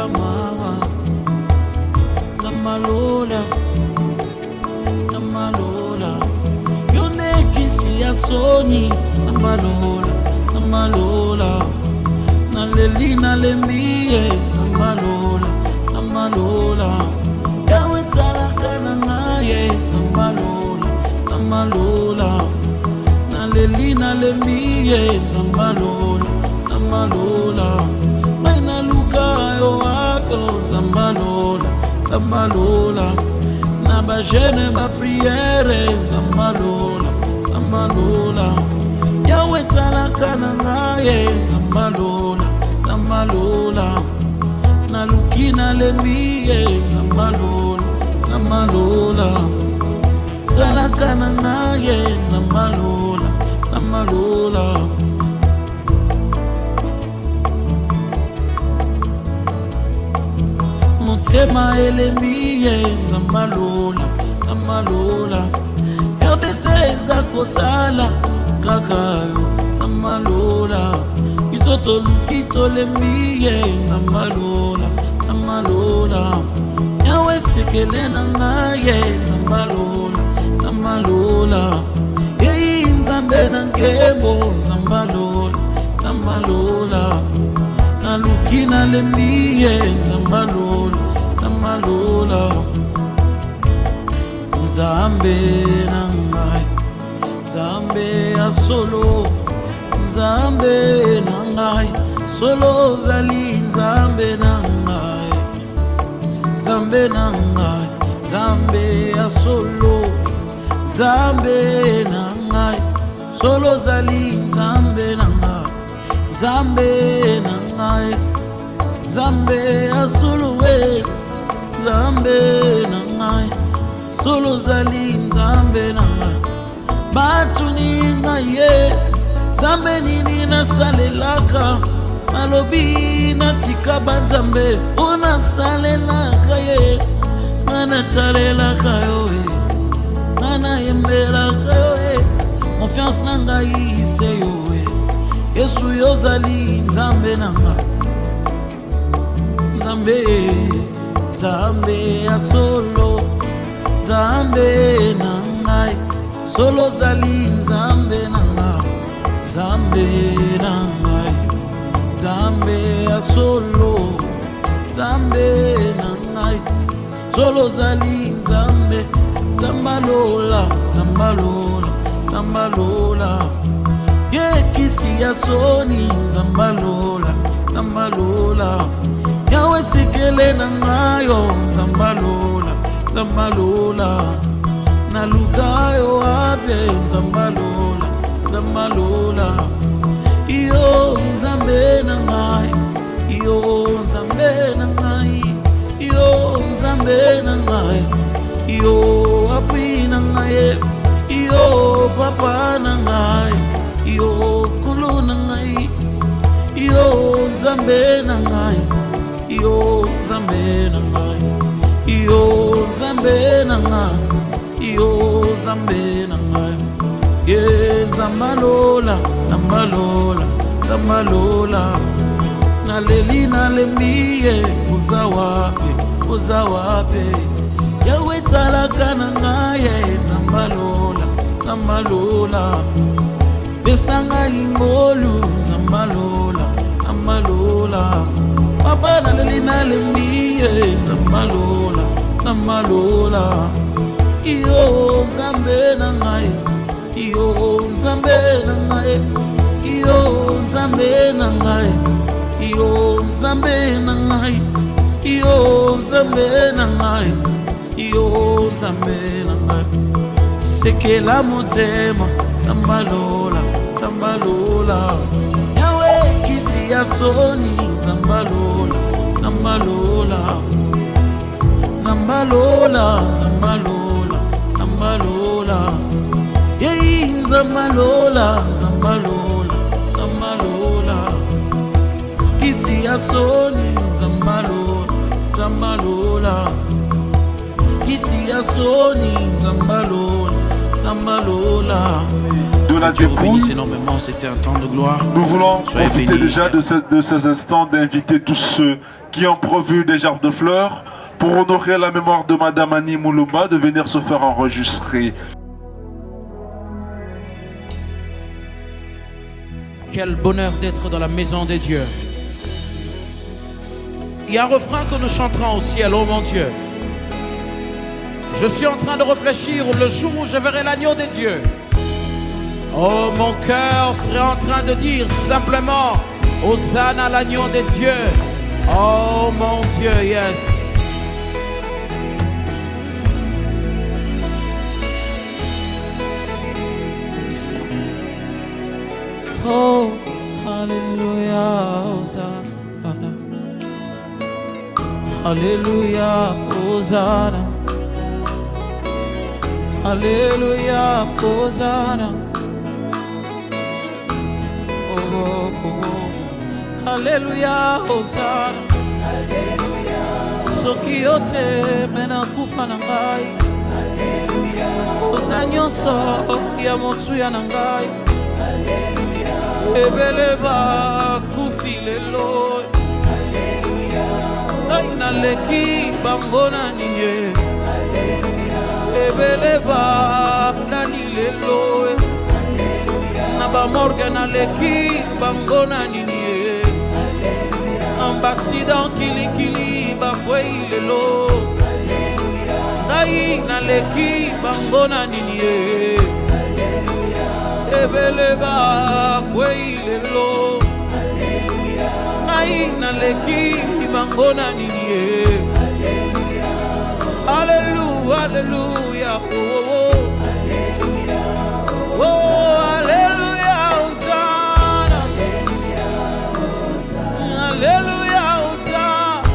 mama Zamalola Zamalola Yonekisi ya soni Zamalola Zamalola Naleli nalembiye Zamalola Zamalola Yawe talakana ngaye Zamalola Zamalola Naleli nalembiye Zamalola Zamalola Maina luka yo wapo Zamalola Zamalola Na ba jeune ba priere Zamalola Zamalola Yawe talakana ngaye Zamalola Zamalola Na lukina lembiye Zamalola Zamalola Talakana ngaye Zamalola Zamalola Motema elemiye Zamalola Zamalola Yodese za kotala Kakayo Zamalola Isoto lukito lemiye Zamalola Zamalola Yawe sekelena ngaye Zamalola Zamalola Yei nzambe na nkembo Zamalola Zamalola Na lukina lembiye Zamalola Zamalola Nzambe na ngai Nzambe ya solo Nzambe na ngai Solo zali Nzambe na ngai Nzambe na ngai Nzambe ya solo Nzambe na ngai Solo zali Nzambe na ngai Nzambe na ngai Nzambe ya solo we Nzambe na ngai Solo zali Nzambe na ngai Batu ni ngaye Nzambe nini nasalelaka Malobi natika banzambe Una salelaka ye Ngana talelaka yo Ngana yembelaka yo Confiance nanga ise yo Yesu yozali Nzambe nanga Nzambe Nzambe ya solo Nzambe nangai Solo zali Nzambe nanga Nzambe nangai Nzambe ya solo Nzambe nangai Solo zali Nzambe Zambalola Zambalola Zambalola Yekisi ya soni Zambalola Zambalola Yawe sekele na ngayo Zambalola Zambalola Na lukayo abe Zambalola Zambalola Iyo Nzambe na ngai Iyo Nzambe na ngai Iyo Nzambe na ngai Iyo api na ngai Iyo papa na ngai Iyo kulu na ngai Iyo Nzambe na ngai Iyo Nzambe na ngai Iyo Nzambe na ngai Iyo Nzambe na ngai Ye Zambalola Zambalola Zambalola Naleli nalembiye Uzawape Uzawape Yawe talakana ngaye Zambalola Zambalola Besanga ingolu Zambalola Zambalola Papa naleli nalembiye Zambalola Zambalola Iyo Nzambe na ngai Iyo Nzambe na ngai Iyo Nzambe na ngai Iyo Nzambe na ngai Iyo Nzambe na ngai Iyo Nzambe na ngai Sekela motema Zambalola Zambalola Yawe kisi ya soni Zambalola Zambalola Zambalola Zambalola Zambalola Yei Zambalola Zambalola Zambalola Kisi ya soni Zambalola Zambalola Kisi ya soni Zambalola Zambalola la Dieu dépouille. bénisse énormément, c'était un temps de gloire. Nous voulons Soyez profiter bénis. déjà de ces instants d'inviter tous ceux qui ont prévu des gerbes de fleurs pour honorer la mémoire de Madame Annie Moulumba de venir se faire enregistrer. Quel bonheur d'être dans la maison des dieux. Il y a un refrain que nous chanterons au ciel, oh mon Dieu. Je suis en train de réfléchir le jour où je verrai l'agneau des dieux. Oh, mon cœur serait en train de dire simplement Hosanna l'agneau des dieux. Oh mon Dieu, yes. Oh, hallelujah, Hosanna. Hallelujah, Hosanna. Hallelujah, Hosanna. Oh, oh, oh. Hallelujah, Hosanna. Soki yote mena kufa na ngai. Hosanna nyonso ya motu ya na ngai. Ebeleva kufi lelo. Ngai naleki bango na ninye. Ebeleva nani lelo. Na ba morgue naleki bango na ninye. Un accident kili ba kwei lelo. Ngai naleki bango na ninye. Ebeleva kwei lelo. Ngai naleki bango na ninye. Hallelujah, hallelujah, oh, oh. Oh, hallelujah, Hosanna. Hallelujah, Hosanna.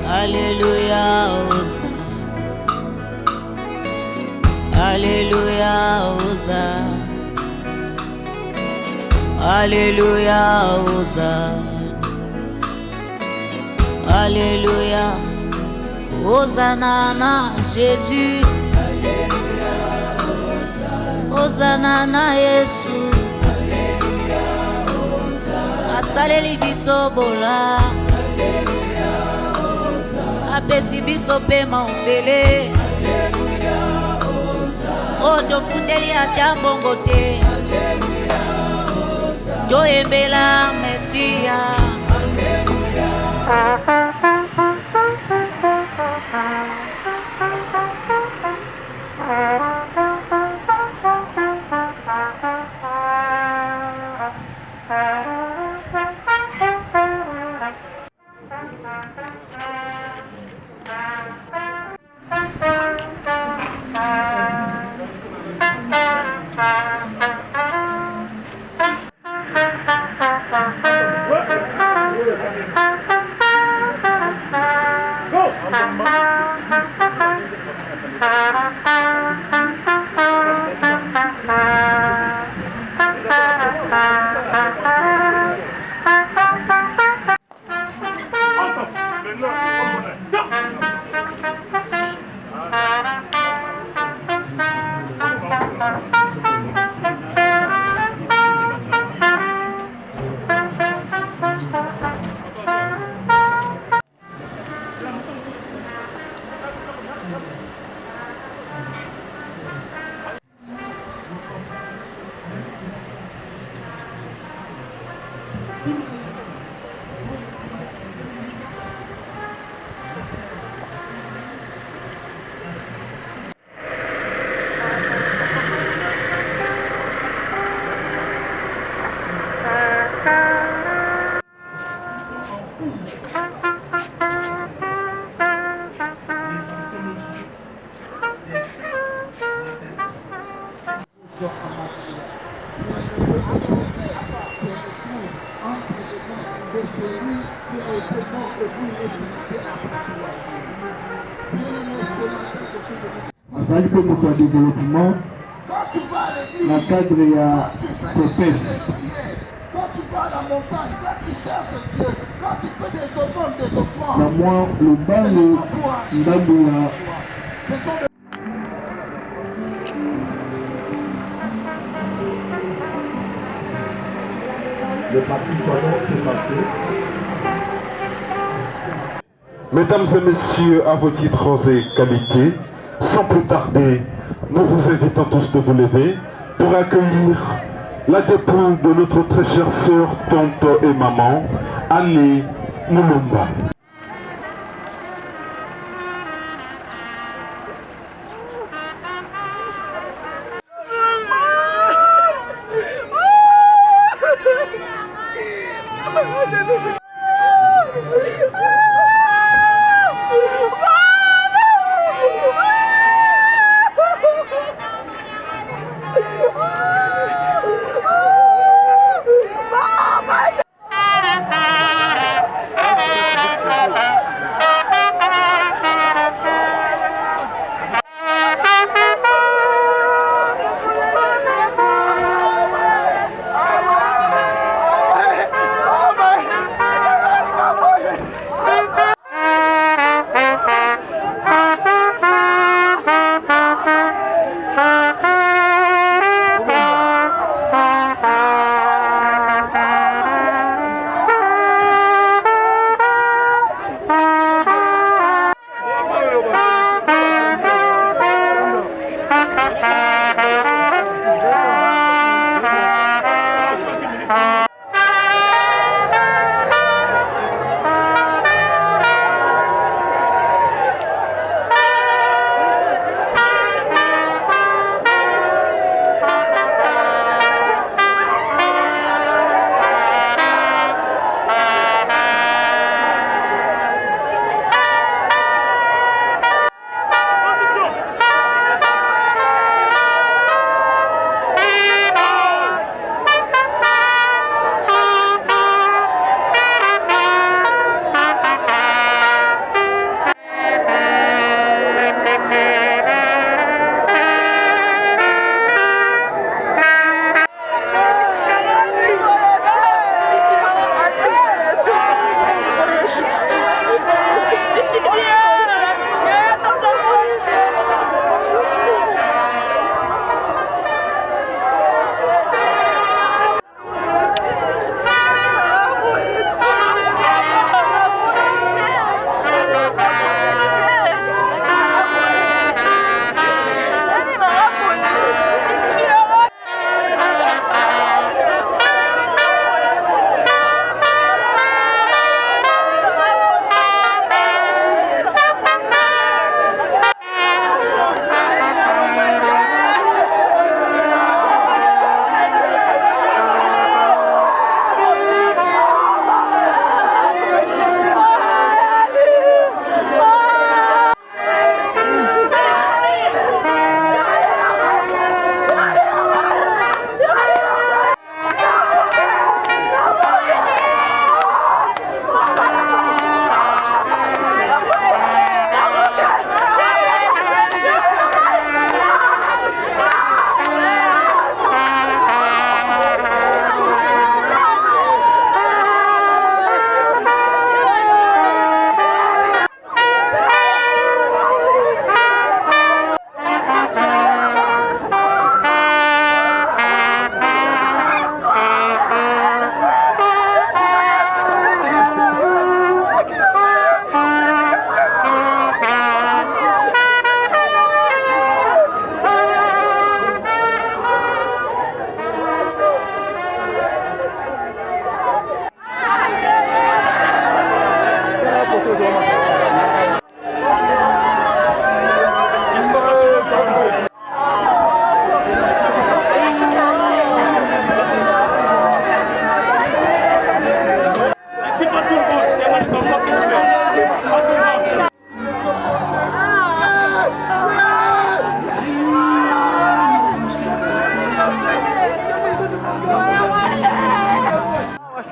Hallelujah, Hosanna. Hallelujah, Hosanna. Hallelujah, Hosanna. Alléluia, Hosanna na Jésus. Hosanna na Yesu. Asaleli biso bola. Apesi biso pema ofele. Oto fundeli ata mbongo te. Yo embela Mesia. azali mpe moto ya développement na cadre ya COPES. Na mwa lobango ndambo ya Le parti pendant s'est passé. Mesdames et messieurs, à vos titres et qualités, sans plus tarder, nous vous invitons tous de vous lever pour accueillir la dépouille de notre très chère sœur, tante et maman, Annie Mulumba.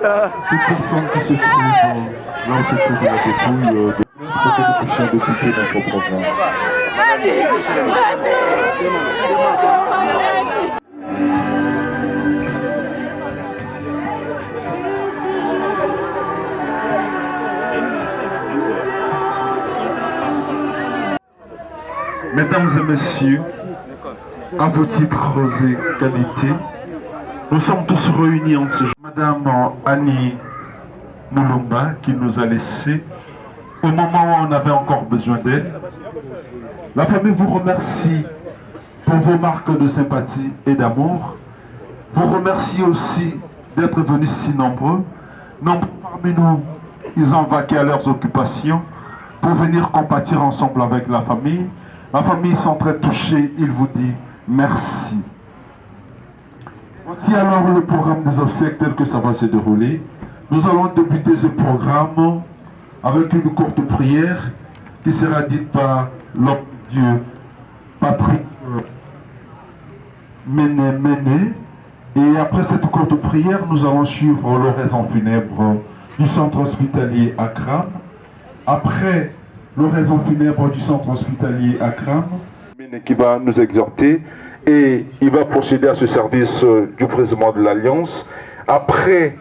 Toute personne qui se trouve là où se trouve la dépouille de pour que nous puissions débuter notre programme. Mesdames et messieurs, à vos titres et qualités, nous sommes tous réunis en ce jour. Madame Annie Moulumba qui nous a laissés au moment où on avait encore besoin d'elle. La famille vous remercie pour vos marques de sympathie et d'amour. Vous remercie aussi d'être venus si nombreux. Nombreux parmi nous, ils ont vaqué à leurs occupations pour venir compatir ensemble avec la famille. La famille sont très touchés, il vous dit merci. Voici alors le programme des obsèques tel que ça va se dérouler. Nous allons débuter ce programme avec une courte prière qui sera dite par l'homme de Dieu Patrick Méné. Et après cette courte prière, nous allons suivre l'oraison funèbre du centre hospitalier Akram. Après l'oraison funèbre du centre hospitalier Akram, qui va nous exhorter et il va procéder à ce service du président de l'Alliance. Après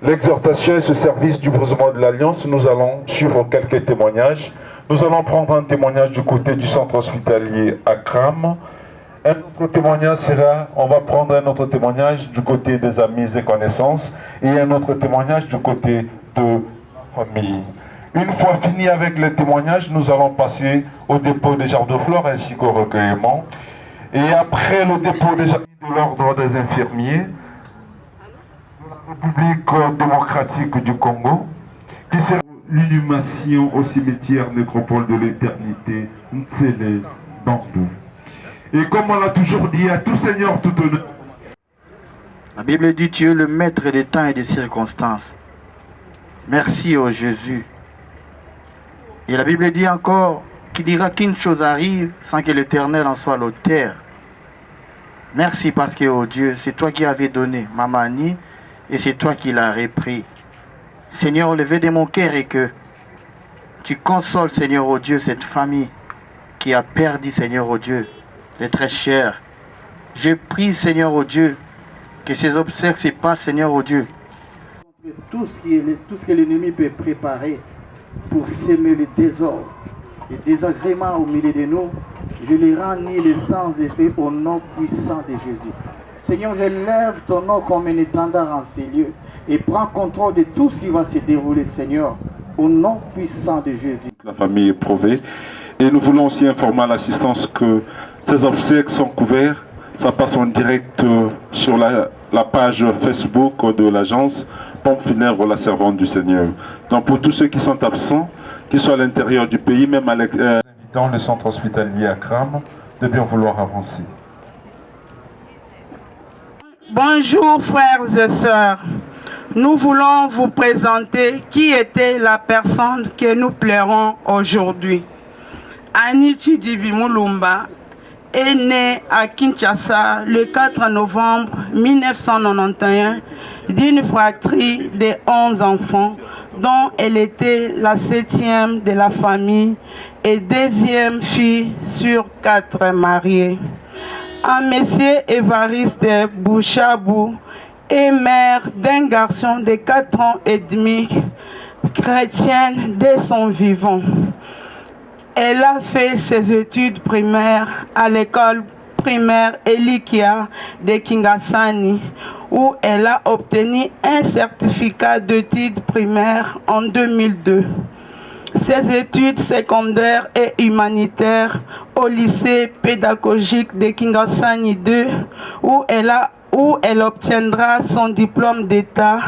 l'exhortation et ce service du président de l'Alliance, nous allons suivre quelques témoignages. Nous allons prendre un témoignage du côté du centre hospitalier Akram. Un autre témoignage sera, on va prendre un autre témoignage du côté des amis et connaissances et un autre témoignage du côté de la famille. Une fois fini avec les témoignages, nous allons passer au dépôt des jarres de fleurs ainsi qu'au recueillement. Et après le dépôt des jarres de l'ordre des infirmiers, de la République démocratique du Congo, qui sera l'inhumation au cimetière nécropole de l'éternité, Ntsele Bambou. Et comme on l'a toujours dit, à tout Seigneur, tout honneur. La Bible dit Dieu le maître des temps et des circonstances. Merci au Jésus. Et la Bible dit encore qu'il dira qu'une chose arrive sans que l'Éternel en soit l'auteur. Merci parce que, oh Dieu, c'est toi qui avais donné Mamani et c'est toi qui l'as repris. Seigneur, levé de mon cœur et que tu consoles, Seigneur, oh Dieu, cette famille qui a perdu, Seigneur, oh Dieu, les très chers. Je prie, Seigneur, oh Dieu, que ces obsèques se passent, Seigneur, oh Dieu. Tout ce que l'ennemi peut préparer pour s'aimer le désordre, les désagréments au milieu de nous, je les rends nés sans effet au nom puissant de Jésus. Seigneur, je lève ton nom comme un étendard en ces lieux et prends contrôle de tout ce qui va se dérouler, Seigneur, au nom puissant de Jésus. La famille est prouvée et nous voulons aussi informer à l'assistance que ces obsèques sont couverts. Ça passe en direct sur la page Facebook de l'agence Pompe funèbre la servante du Seigneur. Donc pour tous ceux qui sont absents, qui sont à l'intérieur du pays, même à dans le centre hospitalier Akram, de bien vouloir avancer. Bonjour frères et sœurs. Nous voulons vous présenter qui était la personne que nous pleurons aujourd'hui. Annie Chidibi Moulumba est née à Kinshasa le 4 novembre 1991 d'une fratrie de 11 enfants dont elle était la 7e de la famille et 2e fille sur 4 mariés. Un monsieur Évariste Bouchabou est mère d'un garçon de 4 ans et demi, chrétienne dès son vivant. Elle a fait ses études primaires à l'école primaire Elikia de Kingasani, où elle a obtenu un certificat d'études primaires en 2002. Ses études secondaires et humanitaires au lycée pédagogique de Kingasani 2, où elle obtiendra son diplôme d'État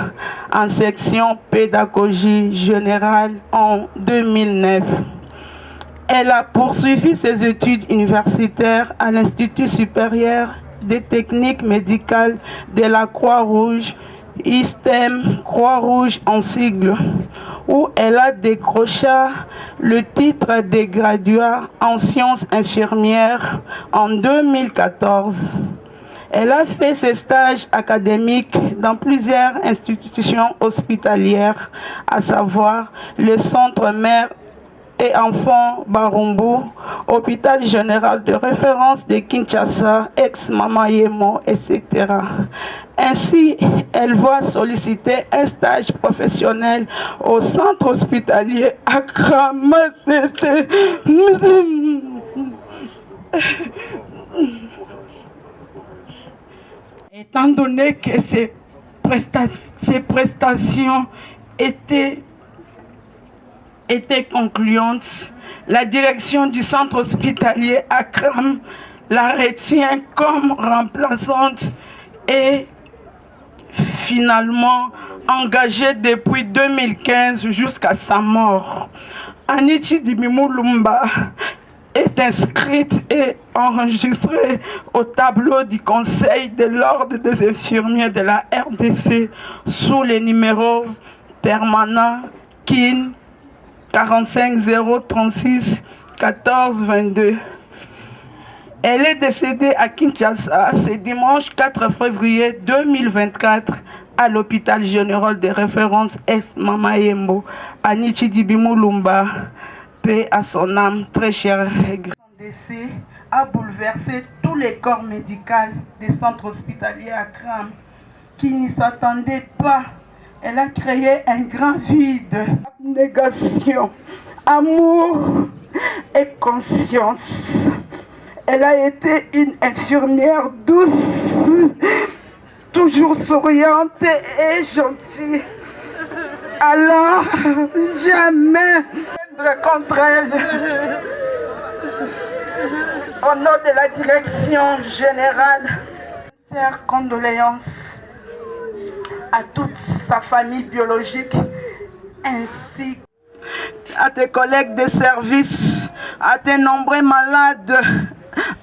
en section pédagogie générale en 2009. Elle a poursuivi ses études universitaires à l'Institut supérieur des techniques médicales de la Croix-Rouge, ISTEM, Croix-Rouge en sigle, où elle a décroché le titre de graduat en sciences infirmières en 2014. Elle a fait ses stages académiques dans plusieurs institutions hospitalières, à savoir le Centre Mère et Enfants Barumbu, Hôpital Général de Référence de Kinshasa, ex-Mama Yemo, etc. Ainsi, elle va solliciter un stage professionnel au centre hospitalier Akram. Étant donné que c'est ces prestations étaient concluantes, la direction du centre hospitalier Akram la retient comme remplaçante et finalement engagée depuis 2015 jusqu'à sa mort. Anichi Dibimulumba est inscrite et enregistrée au tableau du Conseil de l'Ordre des infirmiers de la RDC sous les numéros permanents KIN 45 036 14 22. Elle est décédée à Kinshasa ce dimanche 4 février 2024 à l'hôpital général de référence S. Mama Yembo, à Nichidibimulumba, paix à son âme, très chère. Son décès a bouleversé tous les corps médicaux des centres hospitaliers à Akram qui n'y s'attendaient pas. Elle a créé un grand vide, abnégation, amour et conscience. Elle a été une infirmière douce, toujours souriante et gentille. Alors, jamais contre elle. Au nom de la direction générale, sincères condoléances à toute sa famille biologique ainsi à tes collègues de service, à tes nombreux malades,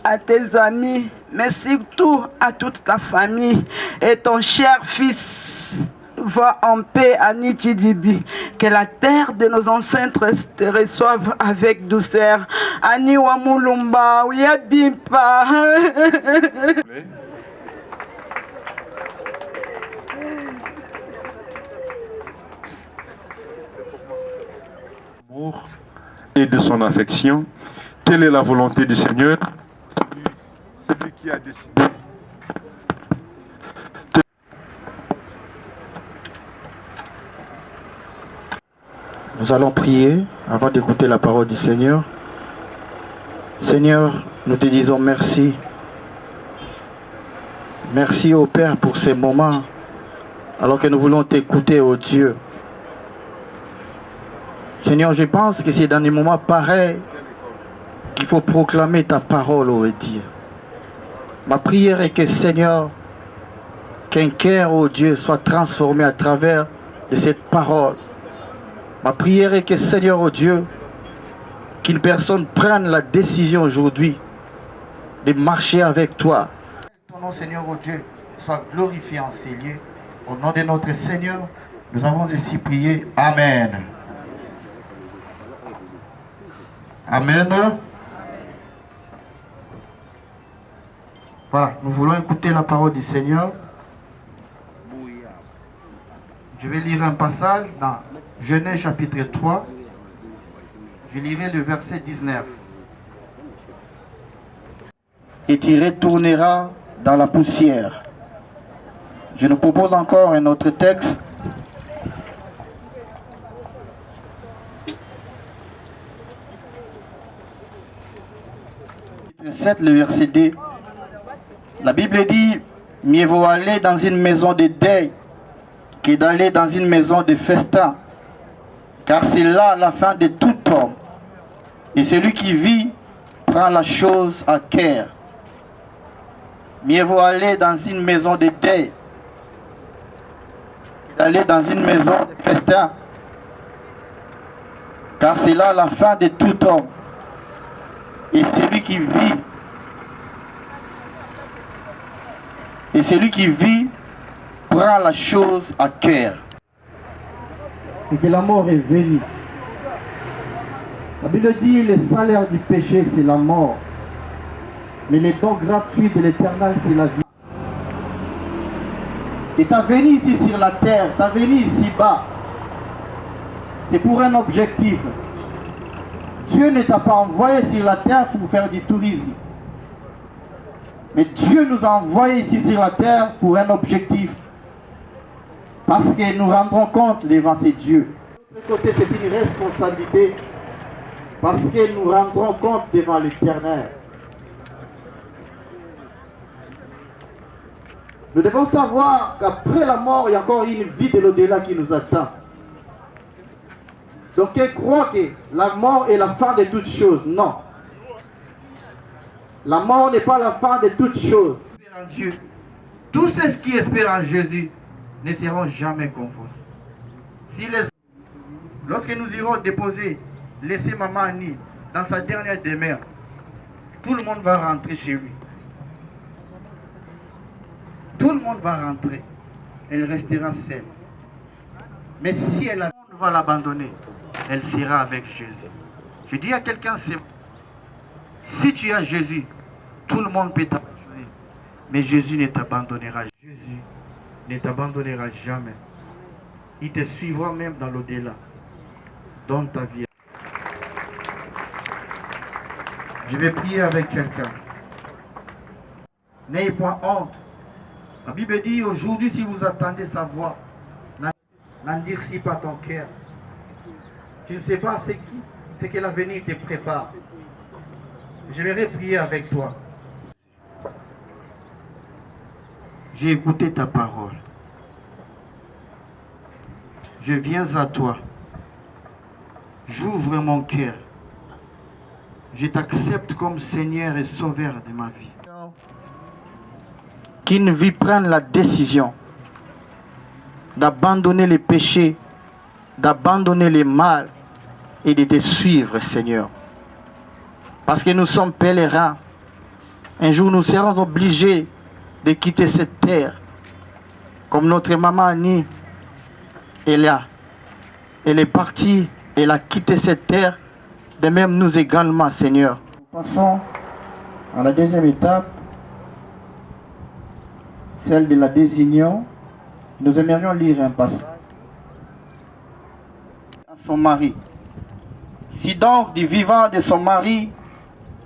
à tes amis, mais surtout à toute ta famille et ton cher fils. Va en paix à Nichidibi. Que la terre de nos ancêtres te reçoive avec douceur. Ani Wamulumba, Uyabimpa. Et de son affection, telle est la volonté du Seigneur, celui qui a décidé. Nous allons prier avant d'écouter la parole du Seigneur. Seigneur, nous te disons merci. Merci au Père pour ces moments, alors que nous voulons t'écouter, ô Dieu. Seigneur, je pense que c'est dans des moments pareils qu'il faut proclamer ta parole, ô Dieu. Ma prière est que, Seigneur, qu'un cœur, ô Dieu, soit transformé à travers de cette parole. Ma prière est que, Seigneur, ô Dieu, qu'une personne prenne la décision aujourd'hui de marcher avec toi. Ton nom, Seigneur, ô Dieu, soit glorifié en ces lieux. Au nom de notre Seigneur, nous avons ainsi prié. Amen. Amen. Voilà, nous voulons écouter la parole du Seigneur. Je vais lire un passage dans Genèse chapitre 3. Je lirai le verset 19. Et tu retourneras dans la poussière. Je nous propose encore un autre texte. Chapitre 7, le verset 2. La Bible dit, mieux vaut aller dans une maison de deuil que d'aller dans une maison de festin, car c'est là la fin de tout homme. Et celui qui vit prend la chose à cœur. Mieux vaut aller dans une maison de deuil que d'aller dans une maison de festin, car c'est là la fin de tout homme. Et celui qui vit prend la chose à cœur. Et que la mort est venue. La Bible dit, le salaire du péché, c'est la mort. Mais le don gratuit de l'Éternel, c'est la vie. Et tu es venu ici sur la terre, tu es venu ici bas. C'est pour un objectif. Dieu ne t'a pas envoyé sur la terre pour faire du tourisme. Mais Dieu nous a envoyés ici sur la terre pour un objectif. Parce que nous rendrons compte devant ces dieux. De l'autre côté, c'est une responsabilité. Parce que nous rendrons compte devant l'Éternel. Nous devons savoir qu'après la mort, il y a encore une vie de l'au-delà qui nous attend. Donc, elle croit que la mort est la fin de toutes choses. Non. La mort n'est pas la fin de toutes choses. Dieu, tous ceux qui espèrent en Jésus ne seront jamais confondus. Lorsque nous irons déposer, laisser Maman Annie dans sa dernière demeure, tout le monde va rentrer chez lui. Tout le monde va rentrer. Elle restera seule. Mais si elle va l'abandonner, elle sera avec Jésus. Je dis à quelqu'un, si tu as Jésus, tout le monde peut t'abandonner. Mais Jésus ne t'abandonnera. Jésus ne t'abandonnera jamais. Il te suivra même dans l'au-delà. Donne ta vie. Je vais prier avec quelqu'un. N'ayez point honte. La Bible dit aujourd'hui, si vous attendez sa voix, n'endurcis pas ton cœur. Tu ne sais pas ce que l'avenir te prépare. J'aimerais prier avec toi. J'ai écouté ta parole. Je viens à toi. J'ouvre mon cœur. Je t'accepte comme Seigneur et Sauveur de ma vie. Qu'une vie prenne la décision d'abandonner les péchés, d'abandonner les mal et de te suivre, Seigneur. Parce que nous sommes pèlerins. Un jour, nous serons obligés de quitter cette terre. Comme notre maman Annie, elle est partie, elle a quitté cette terre. De même, nous également, Seigneur. Nous passons à la deuxième étape, celle de la désunion. Nous aimerions lire un passage à son mari. Si donc du vivant de son mari,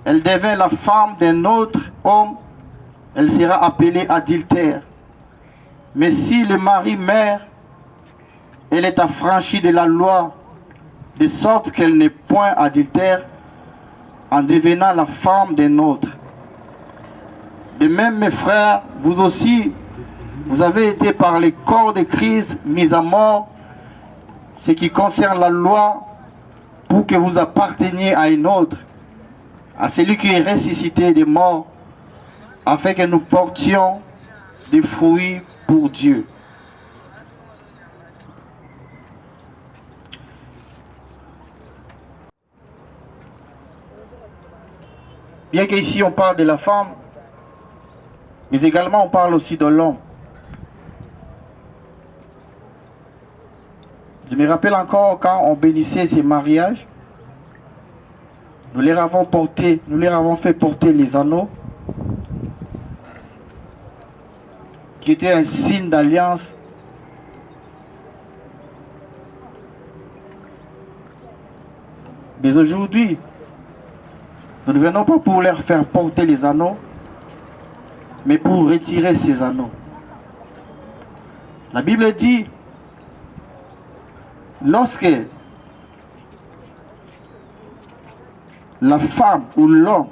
elle devient la femme d'un autre homme, elle sera appelée adultère. Mais si le mari meurt, elle est affranchie de la loi, de sorte qu'elle n'est point adultère en devenant la femme d'un autre. De même, mes frères, vous aussi, vous avez été par les corps de Christ mis à mort, ce qui concerne la loi, pour que vous apparteniez à une autre, à celui qui est ressuscité des morts, afin que nous portions des fruits pour Dieu. Bien qu'ici on parle de la femme, mais également on parle aussi de l'homme. Je me rappelle encore quand on bénissait ces mariages, nous leur avons fait porter les anneaux, qui étaient un signe d'alliance. Mais aujourd'hui, nous ne venons pas pour leur faire porter les anneaux, mais pour retirer ces anneaux. La Bible dit, lorsque la femme ou l'homme,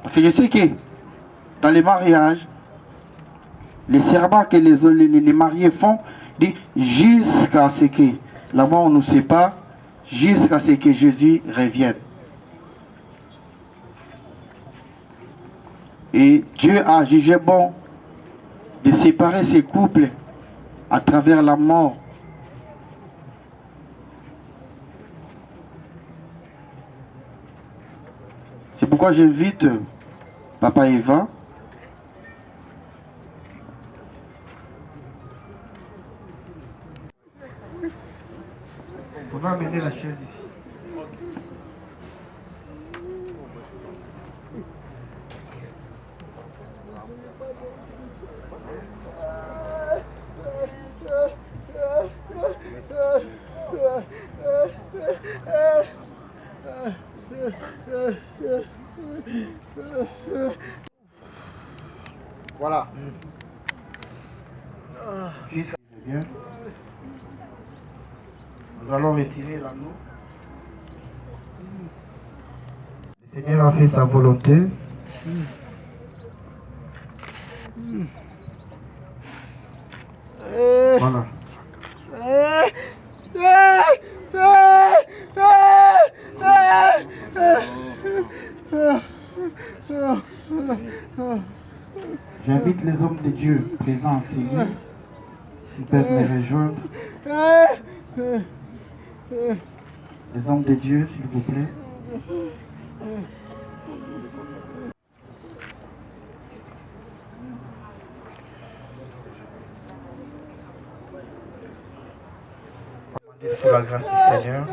parce que je sais que dans les mariages, les serments que les mariés font, dit jusqu'à ce que la mort nous sépare, jusqu'à ce que Jésus revienne. Et Dieu a jugé bon de séparer ces couples à travers la mort. C'est pourquoi j'invite Papa Eva on va amener la chaise ici. Voilà. Jusqu'à bien. Nous allons retirer l'anneau. Le Seigneur a fait sa volonté. Voilà. J'invite les hommes de Dieu présents ici, s'ils peuvent me rejoindre. Les hommes de Dieu, s'il vous plaît. Sous la grâce du Seigneur,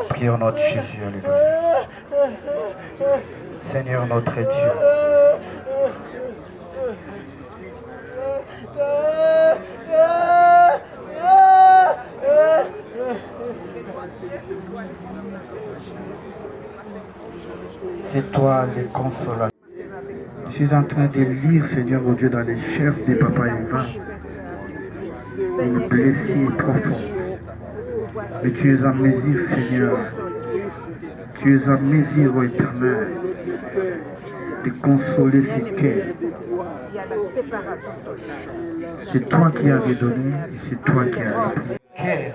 prions notre Jésus, alléluia. Seigneur notre Dieu, c'est toi le consolateur. Je suis en train de lire, Seigneur, oh Dieu, dans les chefs de Papa Eva, une blessure profonde. Mais tu es en mesure, Seigneur, tu es en mesure, ô Éternel, de consoler ces cœurs. C'est toi qui avais donné et c'est toi qui as pris.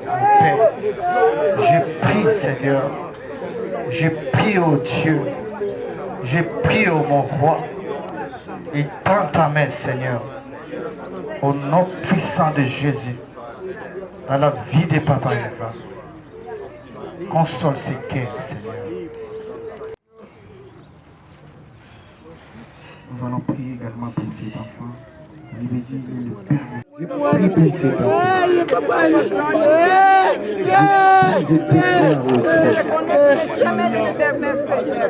Je prie, Seigneur, je prie, ô Dieu, je prie, ô mon roi, et tends ta main, Seigneur, au nom puissant de Jésus, dans la vie de Papa Eva. Console ses cœurs, Seigneur. Nous allons prier également pour cet enfant. Il me dit, il est le Père. Je prie pour cet enfant.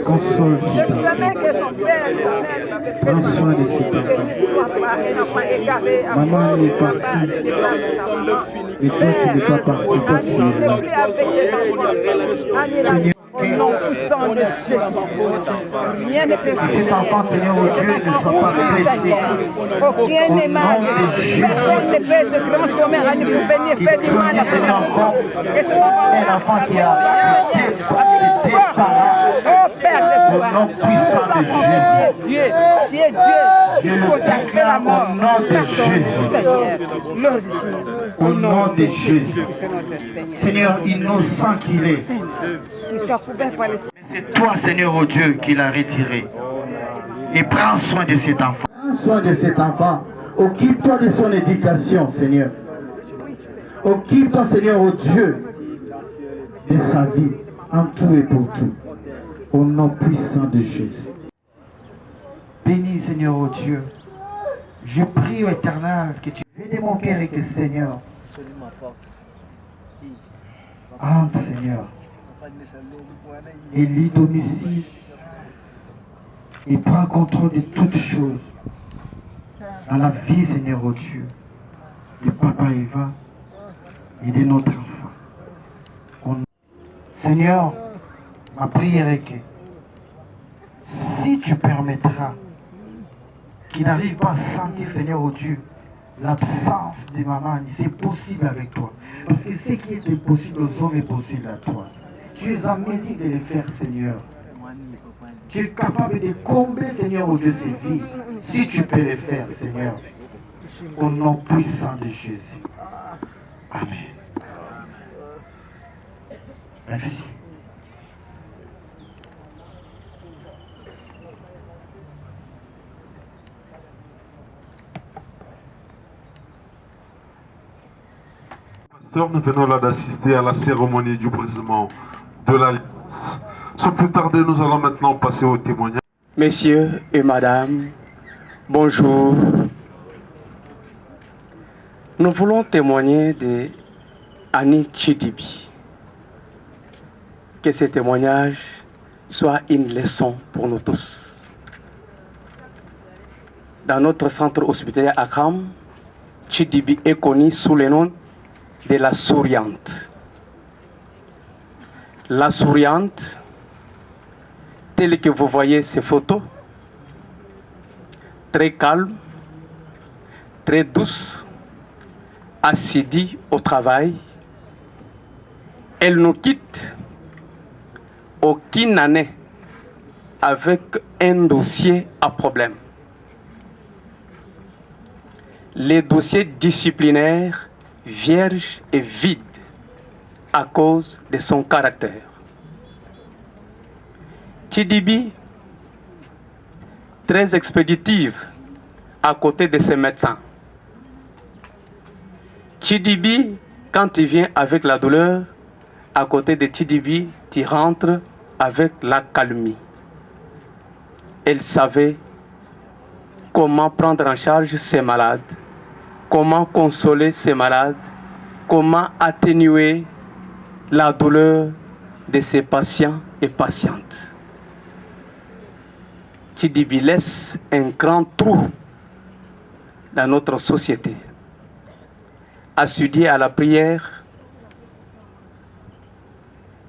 Console cet enfant. Prends soin de cet enfant. Maman est partie. Et toi, tu n'es pas parti. Toi, tu es là. Seigneur, Nom puissant de Jésus. Rien ne peut cet enfant, Seigneur, oh Dieu, ne soit pas blessé. aucun n'est mal. Personne ne peut se transformer en une pour venir faire du mal à cet enfant, un enfant qui a été parent. Oh Père de Au nom puissant de Jésus. Dieu, tu es Dieu. Je le déclare au nom de Jésus. Au nom de Jésus. Seigneur, innocent qu'il est. Mais c'est toi, Seigneur, oh Dieu, qui l'a retiré. Et prends soin de cet enfant. Prends soin de cet enfant. Occupe-toi de son éducation, Seigneur. Occupe-toi, Seigneur, oh Dieu, de sa vie, en tout et pour tout. Au nom puissant de Jésus. Bénis, Seigneur, oh Dieu. Je prie, ô Éternel, que tu viennes de mon cœur et que, Seigneur, entre, Seigneur, et lis domicile et prends contrôle de toutes choses dans la vie, Seigneur, oh Dieu, de Papa Eva et de notre enfant. Seigneur, ma prière est que si tu permettras qu'il n'arrive pas à sentir, Seigneur, oh Dieu, l'absence de maman, c'est possible avec toi. Parce que ce qui est impossible aux hommes est possible à toi. Tu es en mesure de le faire, Seigneur. Tu es capable de combler, Seigneur, oh Dieu, ces vies. Si tu peux le faire, Seigneur. Au nom puissant de Jésus. Amen. Merci. Pasteur, nous venons là d'assister à la cérémonie du brisement de l'Alliance. Sans plus tarder, nous allons maintenant passer au témoignage. Messieurs et Madame, bonjour. Nous voulons témoigner de Annie Chidibi. Que ce témoignage soit une leçon pour nous tous. Dans notre centre hospitalier Akram, Chidibi est connue sous le nom de la souriante. La souriante, telle que vous voyez ces photos, très calme, très douce, assidue au travail. Elle nous quitte aucune année avec un dossier à problème. les dossiers disciplinaires vierges et vides à cause de son caractère. Tidibi, très expéditive à côté de ses médecins. Tidibi, quand il vient avec la douleur, à côté de Tidibi, tu rentres avec la calmie. Elle savait comment prendre en charge ses malades, comment consoler ses malades, comment atténuer la douleur de ses patients et patientes. Tidibi laisse un grand trou dans notre société. Assidue à la prière,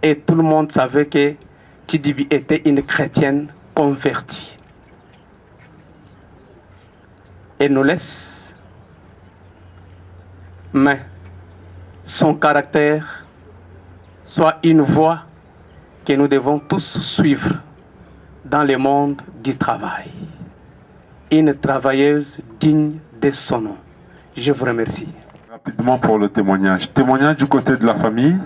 et tout le monde savait que Tidibi était une chrétienne convertie. Elle nous laisse, mais son caractère soit une voie que nous devons tous suivre dans le monde du travail. Une travailleuse digne de son nom. Je vous remercie. Rapidement pour le témoignage. Témoignage du côté de la famille.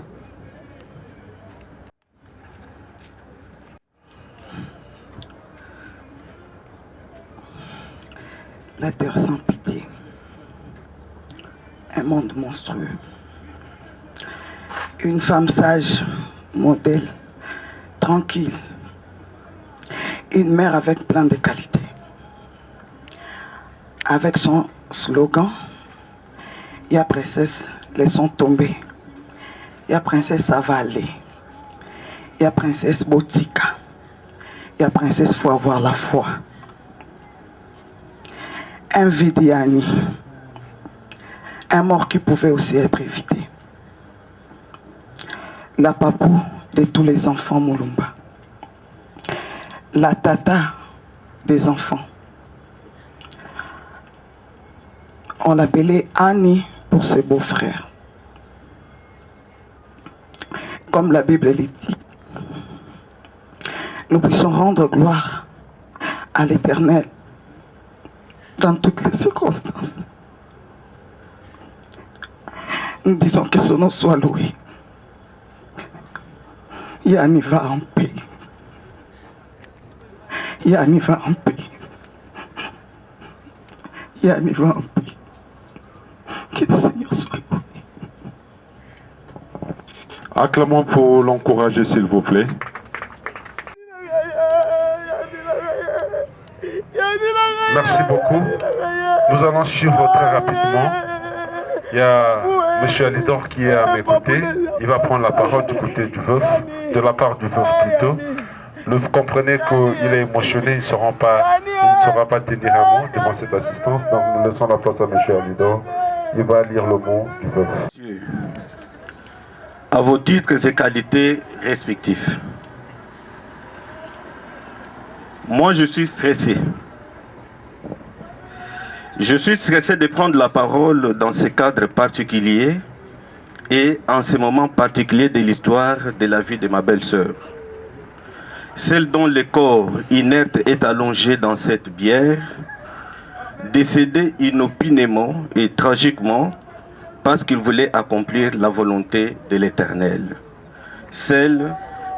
La terre sans pitié. Un monde monstrueux. Une femme sage, modèle, tranquille. Une mère avec plein de qualités. Avec son slogan, il y a princesse, laissons tomber. Il y a princesse, ça va aller. Il y a princesse Botika. Il y a princesse, faut avoir la foi. Un Vidiani. Un mort qui pouvait aussi être évité. La papou de tous les enfants Moulumba. La tata des enfants. On l'appelait Annie pour ses beaux-frères. Comme la Bible le dit, nous puissions rendre gloire à l'Éternel dans toutes les circonstances. Nous disons que son nom soit loué. Yanni va en paix. Yanni va en paix. Yanni va en paix. Que le Seigneur soit loué. Acclamons pour l'encourager, s'il vous plaît. Merci beaucoup. Nous allons suivre très rapidement. Il y a M. Alidor qui est à mes côtés. Il va prendre la parole du côté du veuf, de la part du veuf plutôt. Vous comprenez qu'il est émotionné, il ne saura pas tenir un mot devant cette assistance. Donc nous laissons la place à M. Alidor. Il va lire le mot du veuf. À vos titres et qualités respectifs. Moi, je suis stressé. Je suis stressé de prendre la parole dans ce cadre particulier et en ce moment particulier de l'histoire de la vie de ma belle-sœur. Celle dont le corps inerte est allongé dans cette bière, décédé inopinément et tragiquement parce qu'il voulait accomplir la volonté de l'Éternel, celle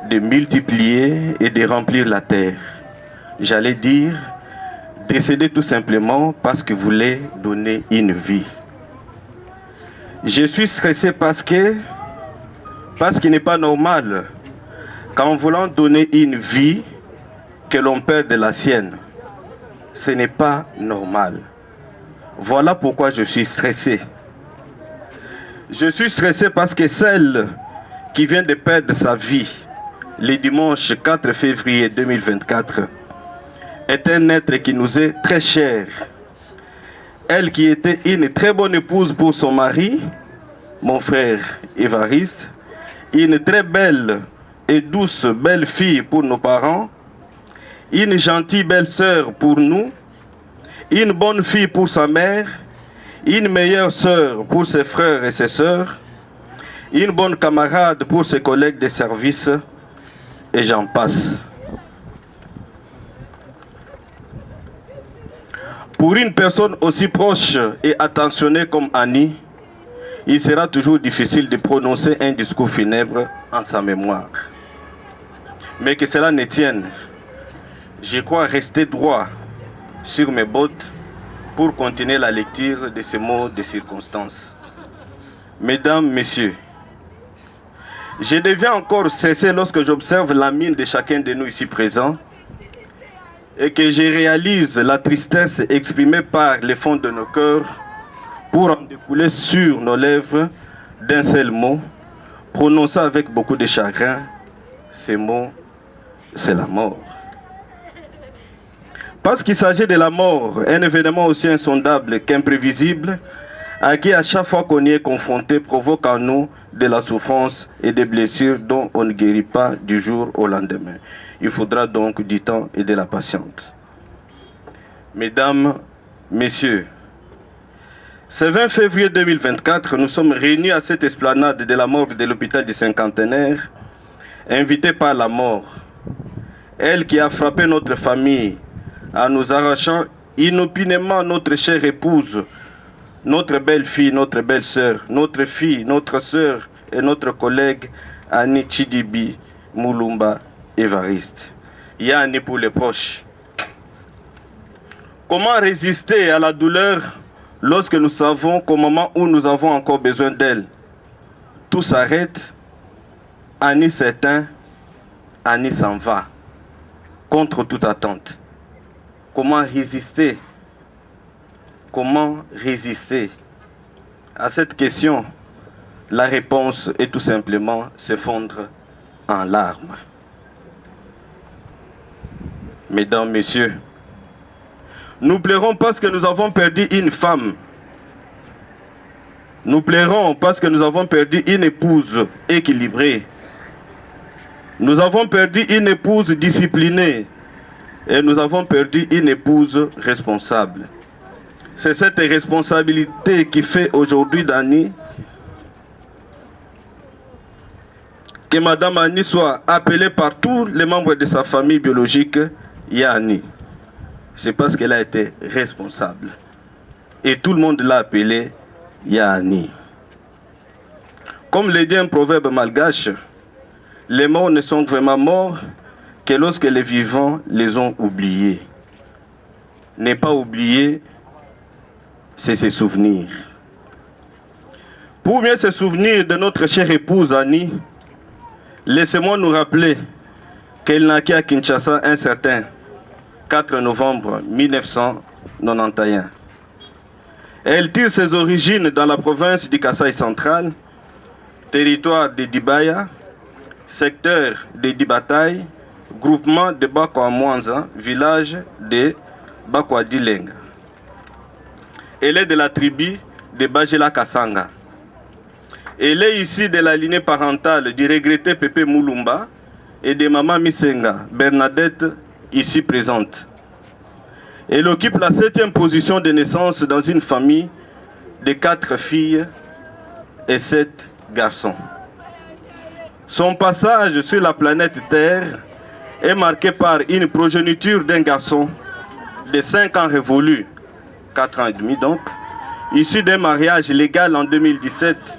de multiplier et de remplir la terre. J'allais dire, décédé tout simplement parce qu'il voulait donner une vie. Je suis stressé parce qu'il n'est pas normal qu'en voulant donner une vie, que l'on perde la sienne. Ce n'est pas normal. Voilà pourquoi je suis stressé. Je suis stressé parce que celle qui vient de perdre sa vie le dimanche 4 février 2024 est un être qui nous est très cher. Elle qui était une très bonne épouse pour son mari, mon frère Évariste, une très belle et douce belle fille pour nos parents, une gentille belle-sœur pour nous, une bonne fille pour sa mère, une meilleure sœur pour ses frères et ses sœurs, une bonne camarade pour ses collègues de service, et j'en passe. Pour une personne aussi proche et attentionnée comme Annie, il sera toujours difficile de prononcer un discours funèbre en sa mémoire. Mais que cela ne tienne, je crois rester droit sur mes bottes pour continuer la lecture de ces mots de circonstance. Mesdames, Messieurs, je deviens encore cesser lorsque j'observe la mine de chacun de nous ici présents et que je réalise la tristesse exprimée par les fonds de nos cœurs pour en découler sur nos lèvres d'un seul mot, prononcé avec beaucoup de chagrin. Ces mots, c'est la mort. Parce qu'il s'agit de la mort, un événement aussi insondable qu'imprévisible, à qui à chaque fois qu'on y est confronté provoque en nous de la souffrance et des blessures dont on ne guérit pas du jour au lendemain. Il faudra donc du temps et de la patience. Mesdames, Messieurs, ce 20 février 2024, nous sommes réunis à cette esplanade de la morgue de l'hôpital du Cinquantenaire, invités par la mort, elle qui a frappé notre famille en nous arrachant inopinément notre chère épouse, notre belle-fille, notre belle-sœur, notre fille, notre sœur et notre collègue Annie Chidibi Mulumba Évariste. Yani pour les proches. Comment résister à la douleur lorsque nous savons qu'au moment où nous avons encore besoin d'elle, tout s'arrête, Annie s'éteint, Annie s'en va, contre toute attente. Comment résister? Comment résister? À cette question, la réponse est tout simplement s'effondrer en larmes. Mesdames, Messieurs, nous pleurons parce que nous avons perdu une femme. Nous pleurons parce que nous avons perdu une épouse équilibrée. Nous avons perdu une épouse disciplinée. Et nous avons perdu une épouse responsable. C'est cette responsabilité qui fait aujourd'hui d'Annie que Madame Annie soit appelée par tous les membres de sa famille biologique Yani. C'est parce qu'elle a été responsable. Et tout le monde l'a appelée Yani. Comme le dit un proverbe malgache, les morts ne sont vraiment morts que lorsque les vivants les ont oubliés. Ne pas oublier, c'est se souvenir. Pour mieux se souvenir de notre chère épouse Annie, laissez-moi nous rappeler qu'elle naquit à Kinshasa un certain 4 novembre 1991. Elle tire ses origines dans la province du Kasaï central, territoire de Dibaya, secteur de Dibataï, groupement de Bakwa Mwanza, village de Bakwa Dilenga. Elle est de la tribu de Bajela Kasanga. Elle est issue de la lignée parentale du regretté Pépé Mulumba et de Maman Misenga, Bernadette, ici présente. Elle occupe la 7e position de naissance dans une famille de 4 filles et 7 garçons. Son passage sur la planète Terre est marqué par une progéniture d'un garçon de 5 ans révolus, 4 ans et demi donc, issu d'un mariage légal en 2017,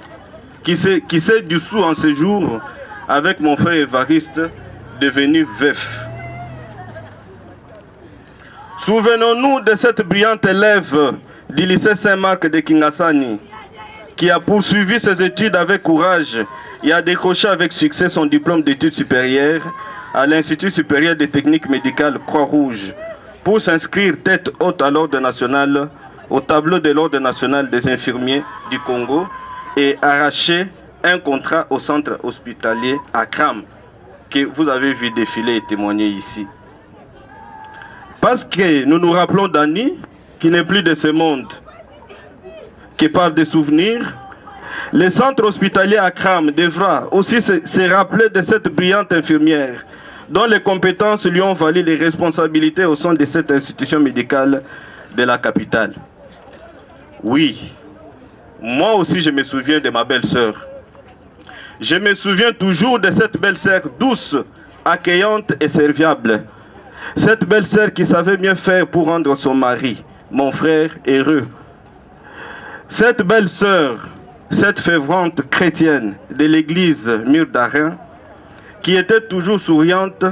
qui s'est dissous en séjour avec mon frère Évariste, devenu veuf. Souvenons-nous de cette brillante élève du lycée Saint-Marc de Kingasani, qui a poursuivi ses études avec courage et a décroché avec succès son diplôme d'études supérieures à l'Institut supérieur des techniques médicales Croix-Rouge pour s'inscrire tête haute à l'ordre national, au tableau de l'ordre national des infirmiers du Congo et arracher un contrat au centre hospitalier Akram que vous avez vu défiler et témoigner ici. Parce que nous nous rappelons d'Annie, qui n'est plus de ce monde, qui parle des souvenirs, le centre hospitalier Akram devra aussi se rappeler de cette brillante infirmière dont les compétences lui ont valu les responsabilités au sein de cette institution médicale de la capitale. Oui, moi aussi je me souviens de ma belle-sœur. Je me souviens toujours de cette belle-sœur douce, accueillante et serviable. Cette belle-sœur qui savait mieux faire pour rendre son mari mon frère heureux. Cette belle sœur, cette fervente chrétienne de l'église Mur d'Arin, qui était toujours souriante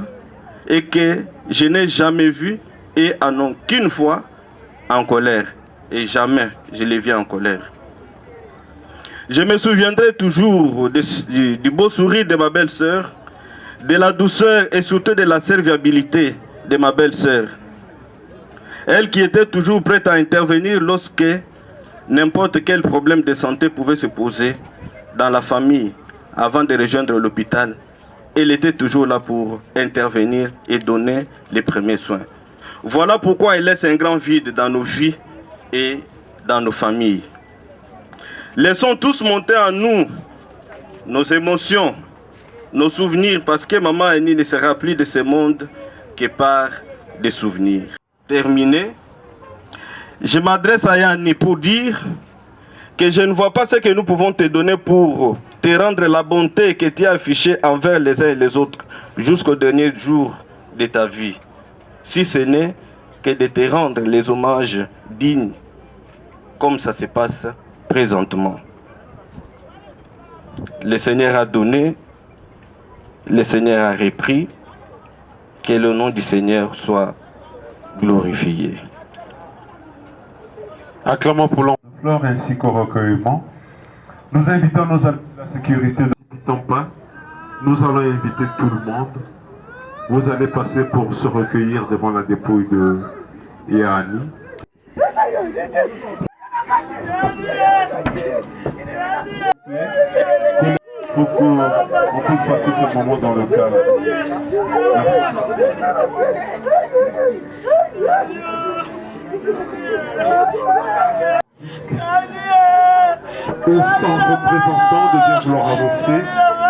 et que je n'ai jamais vue et en aucune fois en colère. Et jamais je l'ai vue en colère. Je me souviendrai toujours du beau sourire de ma belle-sœur, de la douceur et surtout de la serviabilité de ma belle-sœur. Elle qui était toujours prête à intervenir lorsque n'importe quel problème de santé pouvait se poser dans la famille avant de rejoindre l'hôpital. Elle était toujours là pour intervenir et donner les premiers soins. Voilà pourquoi elle laisse un grand vide dans nos vies et dans nos familles. Laissons tous monter en nous nos émotions, nos souvenirs, parce que Maman Annie ne sera plus de ce monde que par des souvenirs. Terminé, je m'adresse à Yanni pour dire que je ne vois pas ce que nous pouvons te donner pour te rendre la bonté que tu as affichée envers les uns et les autres jusqu'au dernier jour de ta vie, si ce n'est que de te rendre les hommages dignes comme ça se passe présentement. Le Seigneur a donné, le Seigneur a repris, que le nom du Seigneur soit glorifié. Acclamons pour l'enfleur ainsi qu'au recueillement. Nous invitons nos amis de la sécurité, n'invitons pas. Nous allons inviter tout le monde. Vous allez passer pour se recueillir devant la dépouille de Yahani. Pour qu'on puisse passer ce moment dans le calme. Au centre représentant de Bien Vouloir Avancer,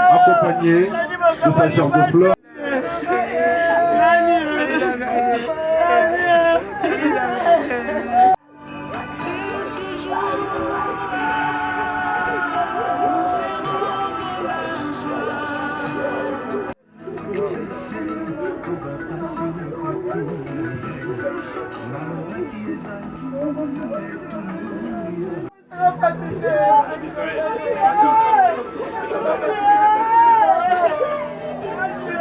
accompagné de sa gerbe de fleurs.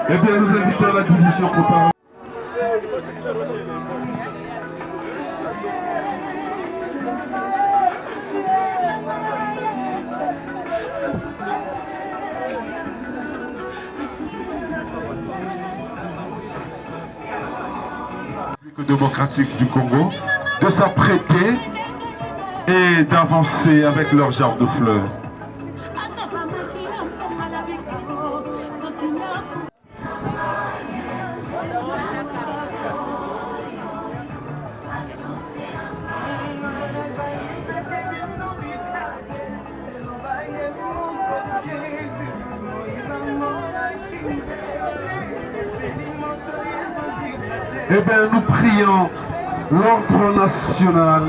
Eh bien, nous invitons la division pour parler. Démocratique du Congo, de s'apprêter et d'avancer avec leur gerbe de fleurs. Eh bien, nous prions l'ordre national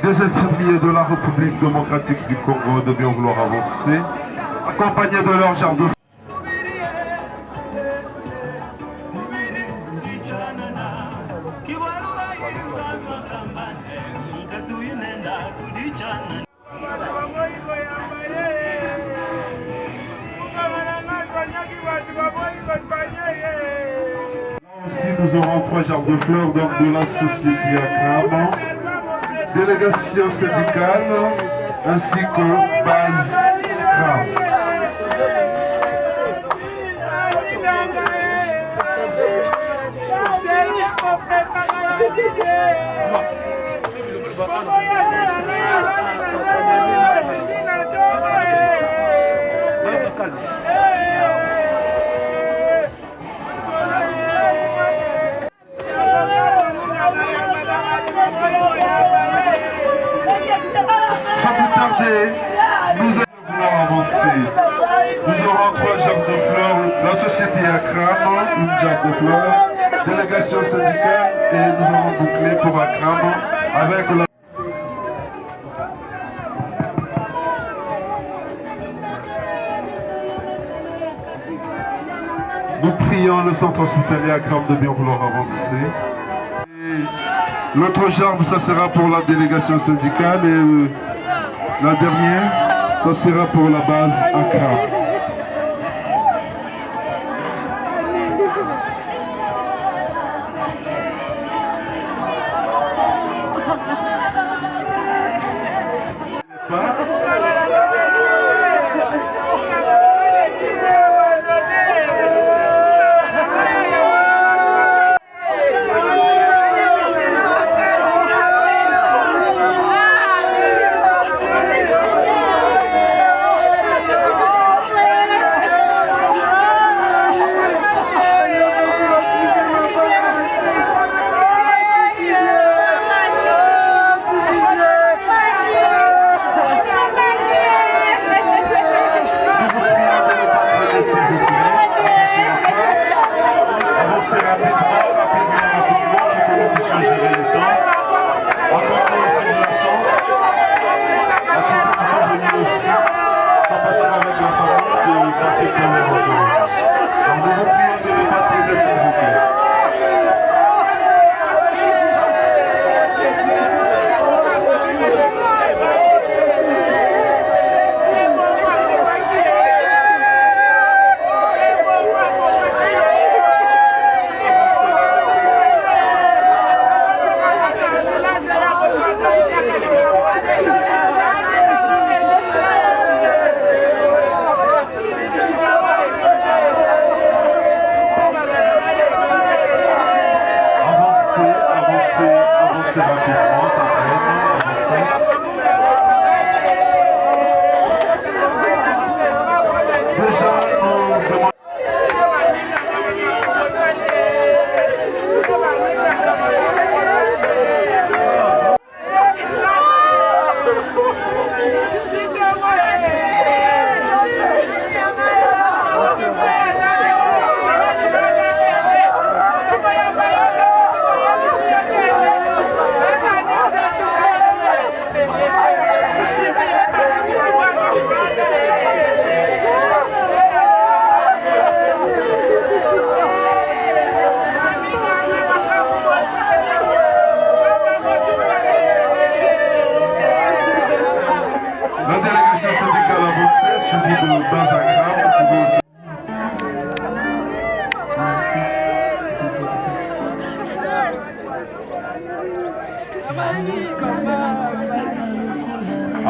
des infirmiers de la République démocratique du Congo de Bien Vouloir Avancer, accompagnés de leur gerbe de fleurs. Nous aurons 3 gerbes de fleurs donc de la société Accram, délégation syndicale ainsi que base CRAM. Sans plus tarder, nous allons avancer. Nous aurons 3 gerbes de fleurs, la société Accram, une gerbe de fleurs, délégation syndicale, et nous allons boucler pour Accram avec la... Nous prions le centre hospitalier Accram de Bien Vouloir Avancer. Et L'autre jambe, ça sera pour la délégation syndicale et la dernière, ça sera pour la base Accra.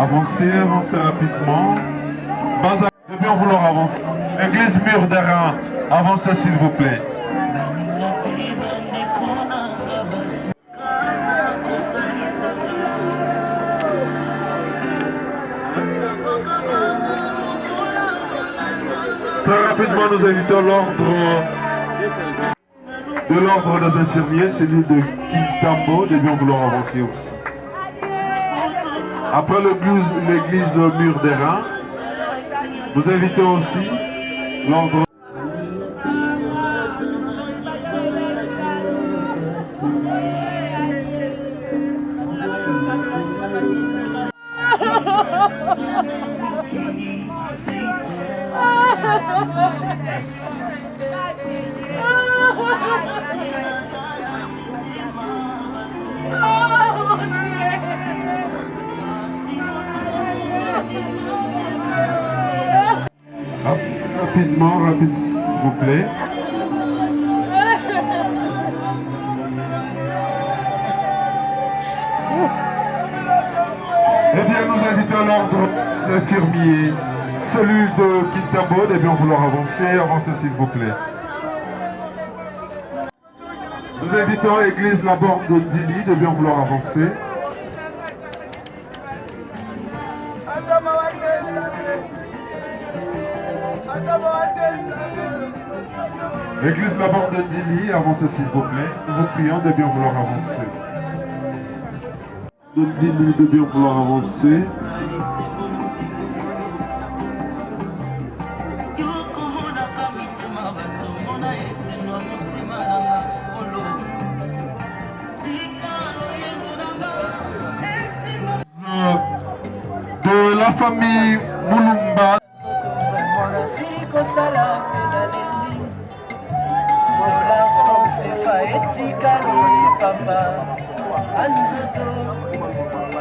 Avancez rapidement. De bien vouloir avancer. Église Mur d'Airain, avancez s'il vous plaît. Très rapidement, nous invitons l'ordre des infirmiers, celui de Kintambo, de bien vouloir avancer aussi. Après l'église Mur d'Airain, nous invitons aussi l'ordre. Rapidement, s'il vous plaît. Eh bien, nous invitons l'ordre infirmier, celui de Kintambo, de bien vouloir avancer s'il vous plaît. Nous invitons l'église La Borne de Dili, de bien vouloir avancer. L'église La Borne de Dili, avancez s'il vous plaît. Nous vous prions de bien vouloir avancer. De Dili, de bien vouloir avancer. De la famille Moulumba. Papa anzoto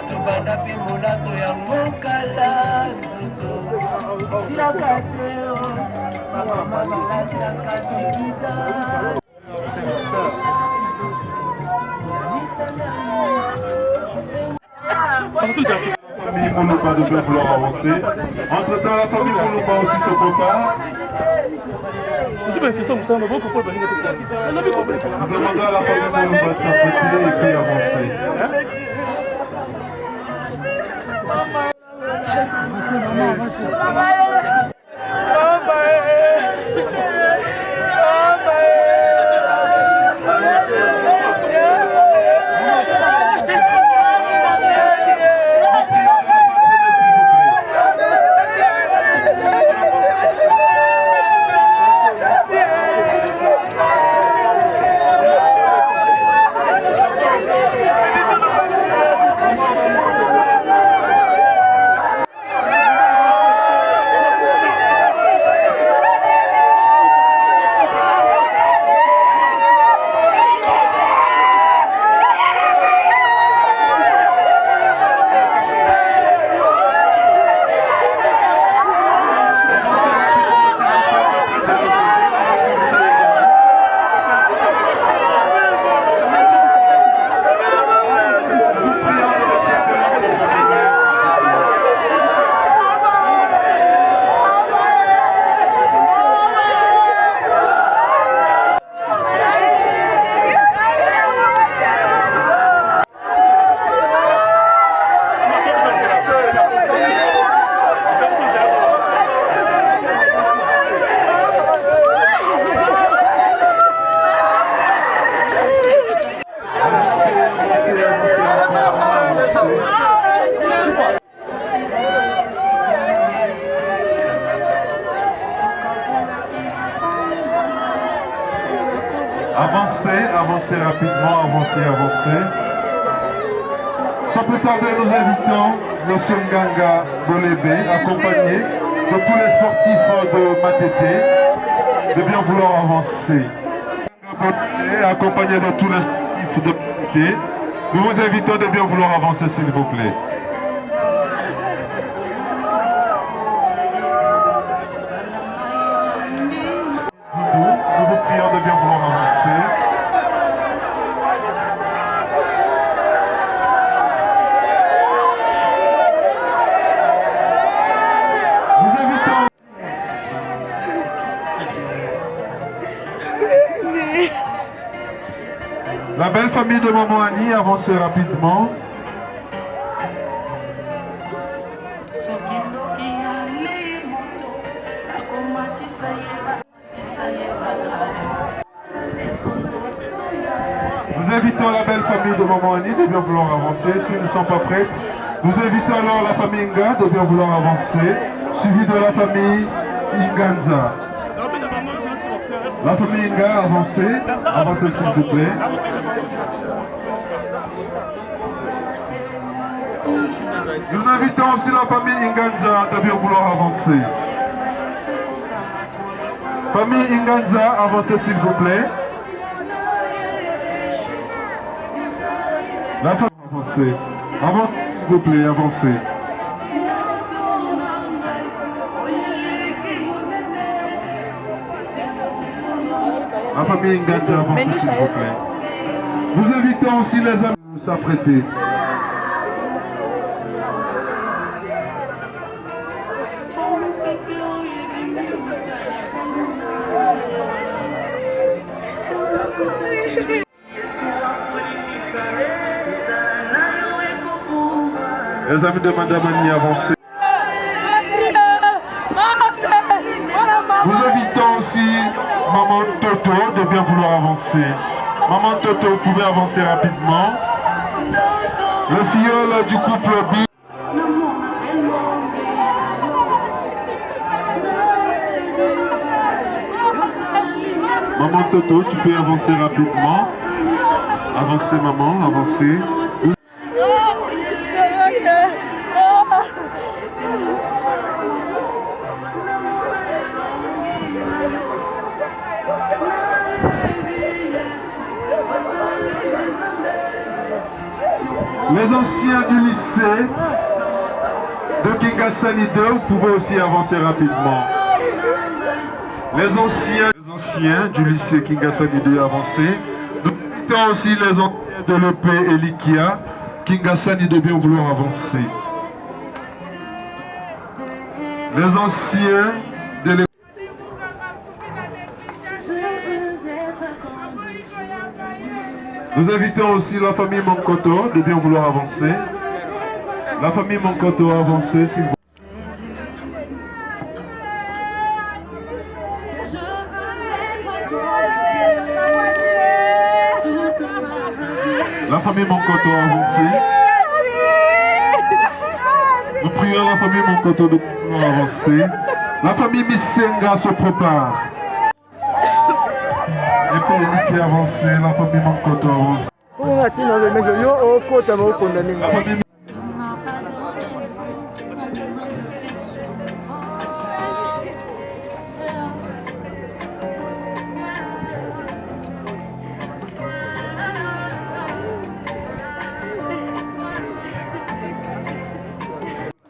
tobanda mpe molato yango kala nzoto esilaka te bamama balataka sikida. La famille Moulouba devait vouloir avancer. Entre-temps, la famille Moulouba aussi se prépare. Nous demandons à la famille Moulouba de s'apprêter et puis avancer. Avancez rapidement, avancez. Sans plus tarder, nous invitons M. Nganga Bolébé, accompagné de tous les sportifs de Matete, de bien vouloir avancer. Accompagné de tous les sportifs de Matete, nous vous invitons de bien vouloir avancer, s'il vous plaît. Nous vous prions de bien vouloir avancer. La belle famille de Maman Annie avance rapidement. Nous invitons la belle famille de Maman Annie de bien vouloir avancer. S'ils ne sont pas prêtes, nous invitons alors la famille Nga de bien vouloir avancer, suivi de la famille Inganza. La famille Nga, avancez s'il vous plaît. Nous invitons aussi la famille Inganza de bien vouloir avancer. Famille Inganza, avancez s'il vous plaît. La famille avancez. Avancez s'il vous plaît, avancez. La famille Ngadja, avancez s'il vous plaît. Nous invitons aussi les amis à s'apprêter. Les amis de Madame Annie, avancez. Nous invitons aussi Maman Toto de bien vouloir avancer. Maman Toto, vous pouvez avancer rapidement. Le filleul du couple B. Maman Toto, tu peux avancer rapidement. Avancez maman, avancez. Les anciens du lycée de Kingasani 2, vous pouvez aussi avancer rapidement. Les anciens du lycée Kingasani 2 avancez. Nous invitons aussi les anciens de l'EP et l'IKIA. Kingasani 2 bien vouloir avancer. Les anciens de l'EP. Nous invitons aussi la famille Mankoto de bien vouloir avancer. La famille Mankoto a avancé, s'il vous plaît. La famille Mankoto a avancé. Nous prions la famille Mankoto de avancer. La famille Missenga se prépare. Et pour qui a avancé, la famille Mankoto avance. La famille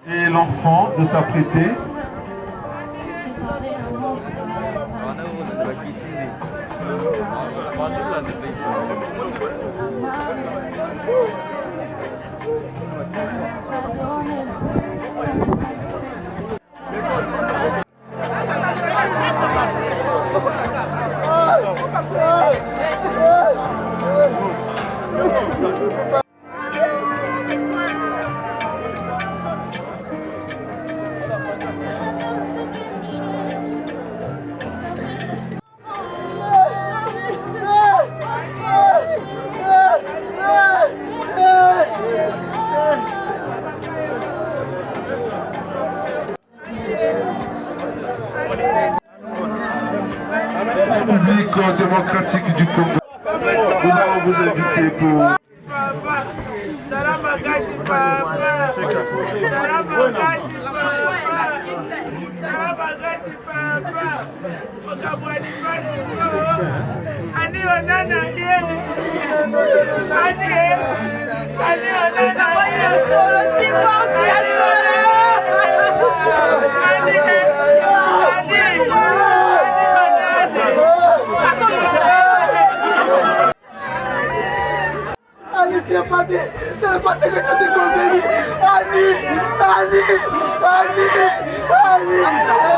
et l'enfant de s'apprêter. République démocratique du Congo. Nous allons vous inviter pour... Annie, tu n'es pas dit, c'est pas ce que tu t'es convenu. Annie, Annie, Annie, Annie.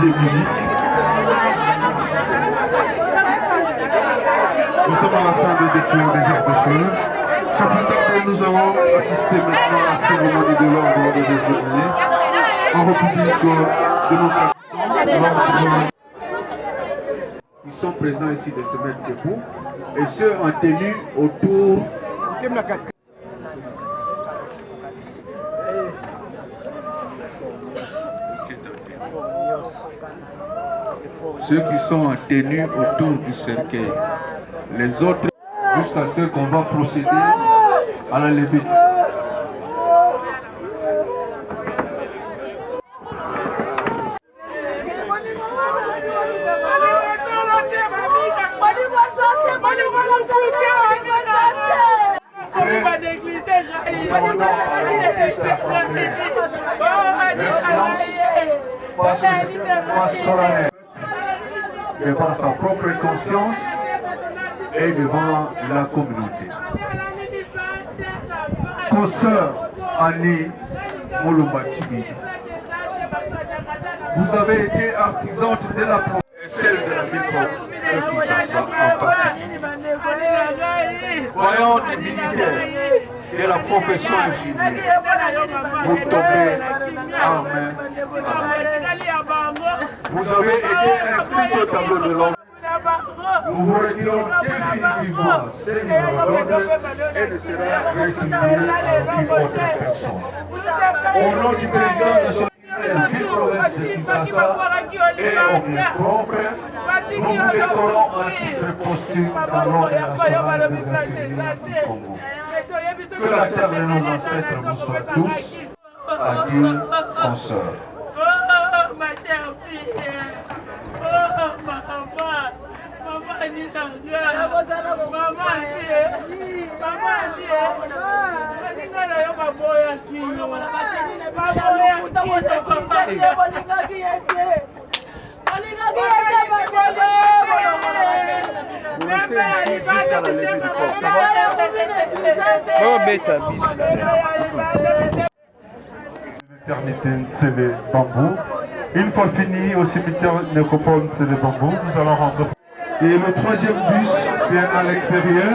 Musique. Nous sommes à la fin de découvrir des genres de feu. Sans plus tarder, nous allons assister maintenant à la cérémonie de l'ordre des États-Unis en République démocratique. Ils sont présents ici de se mettre debout et ceux en tenue autour. Ceux qui sont en tenue autour du cercueil. Les autres, jusqu'à ce qu'on va procéder à la levée. Mais par sa propre conscience et devant la communauté. Consoeur Annie Molomatimi, vous avez été artisante de la province et celle de la ville de Kinshasa en particulier. Voyante militaire de la profession infirmière, vous tombez en main. Vous avez été inscrit au tableau de l'ordre. Nous vous retirons définitivement ces numéros d'ordre et ne sera rétribué à aucune autre personne. Au nom du président de la ville province de Kinshasa et au bien propre, nous vous décorons un titre posthume dans l'ordre national des infirmiers du Congo. Que la terre de nos ancêtres vous soit douce. Adieu, consoeur. Oh, ma chère fille. Oh, maman. Maman dit L'éternité, c'est les bambous. Une fois fini au cimetière nécropole, c'est les bambous. Nous allons rentrer. Et le troisième bus, c'est à l'extérieur.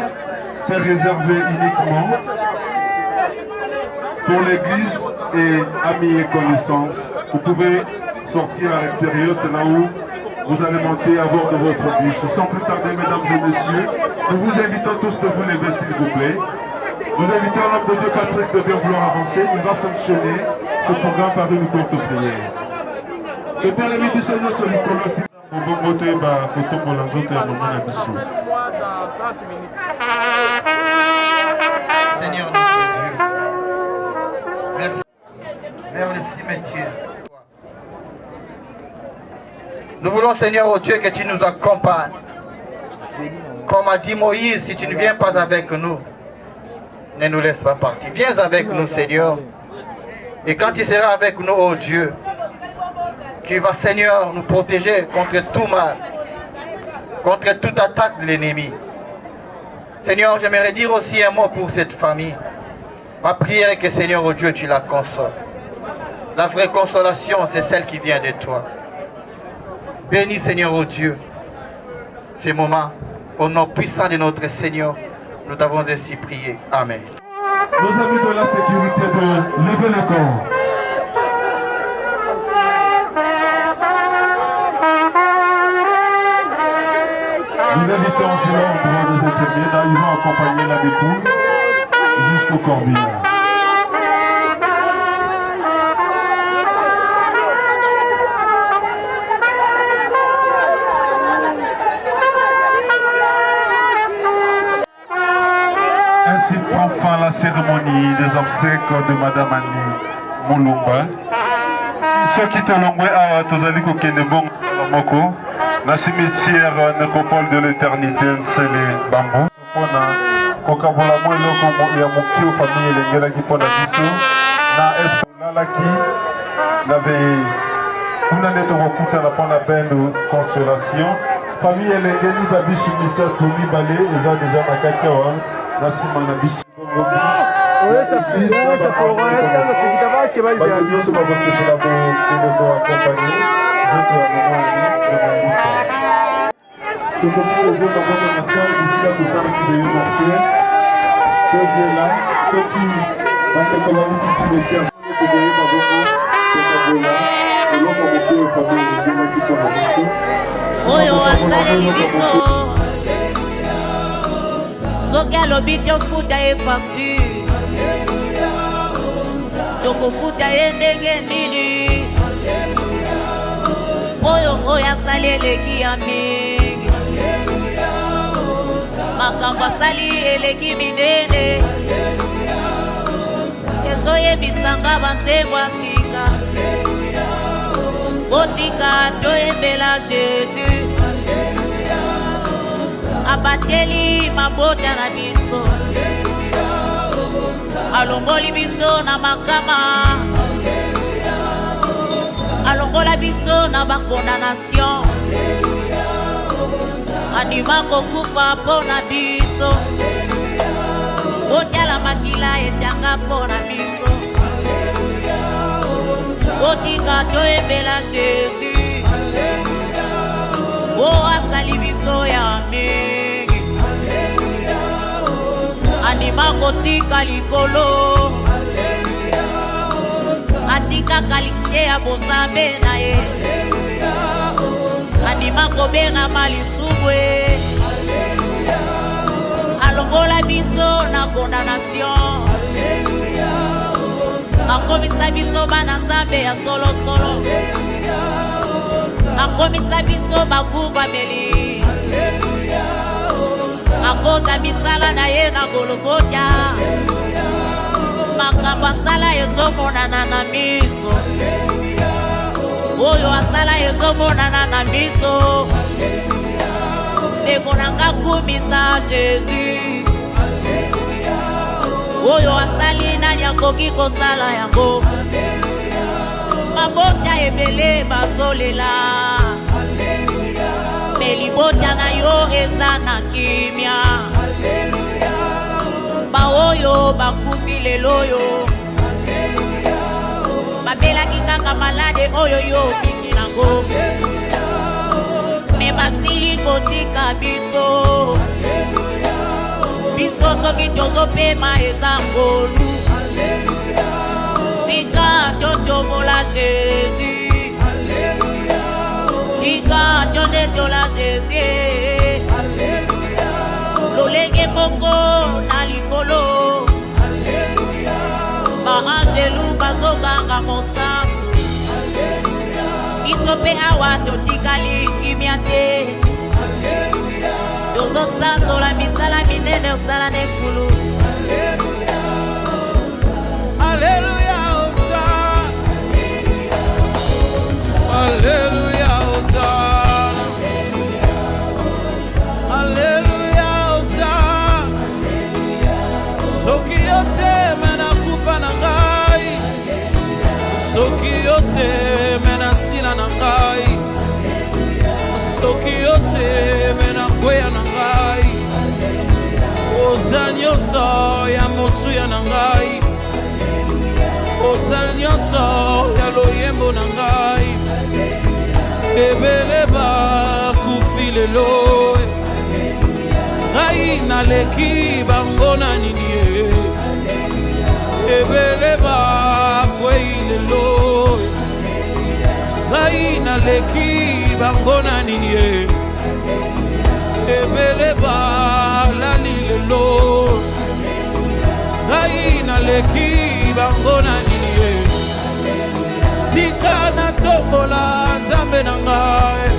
C'est réservé uniquement pour l'église et amis et connaissances. Vous pouvez sortir à l'extérieur, c'est là où vous allez monter à bord de votre bus. Sans plus tarder, mesdames et messieurs, nous vous invitons tous de vous lever, s'il vous plaît. Nous invitons l'homme de Dieu Patrick de bien vouloir avancer. Il va s'enchaîner ce programme par une courte prière. Que Père l'ami du Seigneur soit Nicolas. Seigneur notre Dieu, merci. Vers le cimetière. Nous voulons, Seigneur, oh Dieu, que tu nous accompagnes. Comme a dit Moïse, si tu ne viens pas avec nous, ne nous laisse pas partir. Viens avec nous, Seigneur. Et quand tu seras avec nous, oh Dieu, tu vas, Seigneur, nous protéger contre tout mal, contre toute attaque de l'ennemi. Seigneur, j'aimerais dire aussi un mot pour cette famille. Ma prière est que, Seigneur, oh Dieu, tu la consoles. La vraie consolation, c'est celle qui vient de toi. Bénis, Seigneur, oh Dieu, ces moments. Au nom puissant de notre Seigneur, nous t'avons ainsi prié. Amen. Nos amis de la sécurité de lever le corps. Nous invitons en l'ordre des infirmiers, là ils vont accompagner la dépouille jusqu'au corbillard. Ainsi prend fin la cérémonie des obsèques de Madame Annie Moulumba. Ceux qui te l'ont à Tozali Kenebong Moko, la cimetière nécropole de l'éternité, c'est les bambous. Kokabola Moelo comme Yamuki aux familles et les Ngela qui pona biso, na Espola qui l'avait une année de recoute à la pona peine de consolation. Famille et les Ngeli Babisu Missa Tomi Balé, ils ont déjà ma kakawa. Oyo asaleli biso soki alobi tofuta ye facture tokofuta ye ndenge nini oyo asali eleki ya mingi makambo asali eleki minene ezoyebisanga banzembo ya sika botika toyembela Jésus abateli mabota na biso alongoli biso na makama alongola biso na bakondamnation andima kokufa mpo na biso botiala makila etanga mpo na biso botika toyembela Jésus o asali biso ya mingi andima kotika likolo atika kalite ya bonzambe na ye andima kobengama lisubwe alongola biso na condamnation akomisa biso bana nzambe ya solosolo akomisa biso bagumbameli akoza misala na ye na Golgotha makambo asala ezomonana na miso oyo asala ezomonana na miso ndeko nanga kumisa Jésus oyo asali nani akoki kosala yango mabota ebele bazolela me libota na yo eza na kimia baoyo bakufi lelo yo babelaki kaka malade oyo yo obiki nango me basili kotika biso biso soki tozopema eza ngolu tika totombola Jésus tika tondetola Jésus lolenge moko na likolo baangelu bazoganga mosantu biso mpe awa totikali kimia te tozosanzola misala minene osala na ekulusu Alléluia, Hosanna. Alléluia, Hosanna. Alléluia, Hosanna. Soki yote mena kufa na ngai. Soki yote mena sina na ngai. Soki yote mena kweya na ngai. Oza nyonso ya motu ya na ngai. Oza nyonso ya loyembo na ngai. Ebele bakufi lelo ngai naleki bango na nini ye. Ebele bakwei lelo ngai naleki bango na nini ye. Ebele balali lelo ngai naleki bango na nini ye. Tika na tombola nzambe na ngai.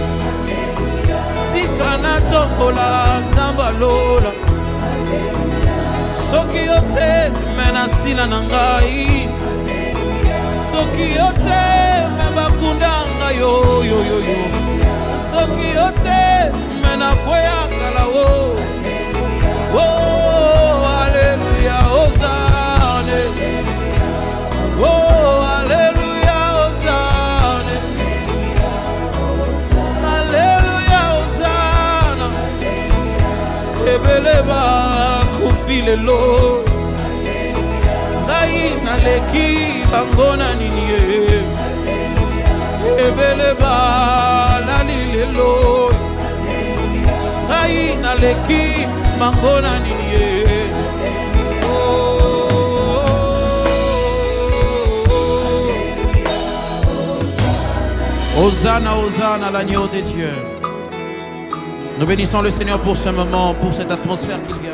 Tika na tombola nzamba lola. Soki yote mena sila na ngai. Soki yote mebakundanga yo yo yo yo. Soki yote mena kwea kala wo. Oh, Alléluia, Hosanna. Oh, Alléluia, Hosanna. Alléluia, Hosanna. Ebele bakufi lelo ngai naleki bango na nini ye. Ebele balali lelo ngai naleki bango na nini ye. Hosanna, Hosanna, l'agneau de Dieu. Nous bénissons le Seigneur pour ce moment, pour cette atmosphère qu'il vient.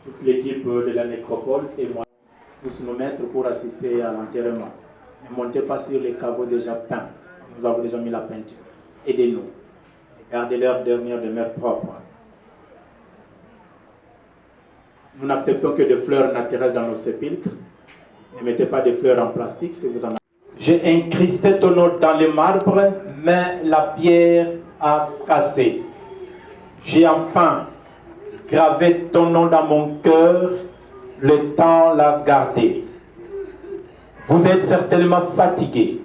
Toute l'équipe de la nécropole et moi tous nous mettre pour assister à l'enterrement. Ne montez pas sur les caveaux déjà peints. Nous avons déjà mis la peinture. Aidez-nous. Gardez leur dernière demeure propre. Nous n'acceptons que des fleurs naturelles dans nos sépulcres. Ne mettez pas des fleurs en plastique si vous en avez. J'ai incrusté ton nom dans le marbre, mais la pierre a cassé. J'ai enfin gravé ton nom dans mon cœur, le temps l'a gardé. Vous êtes certainement fatigué,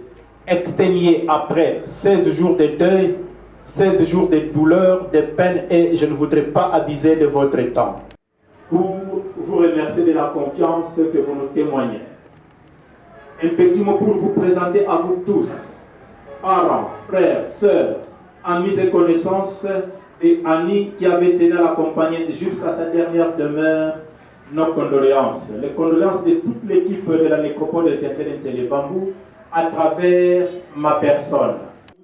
exténué après 16 jours de deuil, 16 jours de douleur, de peine, et je ne voudrais pas abuser de votre temps. Pour vous remercier de la confiance que vous nous témoignez. Un petit mot pour vous présenter à vous tous, parents, frères, sœurs, amis et connaissances, et Annie qui avait tenu à l'accompagner jusqu'à sa dernière demeure, nos condoléances, les condoléances de toute l'équipe de la nécropole de Tchétchénie Bambou à travers ma personne.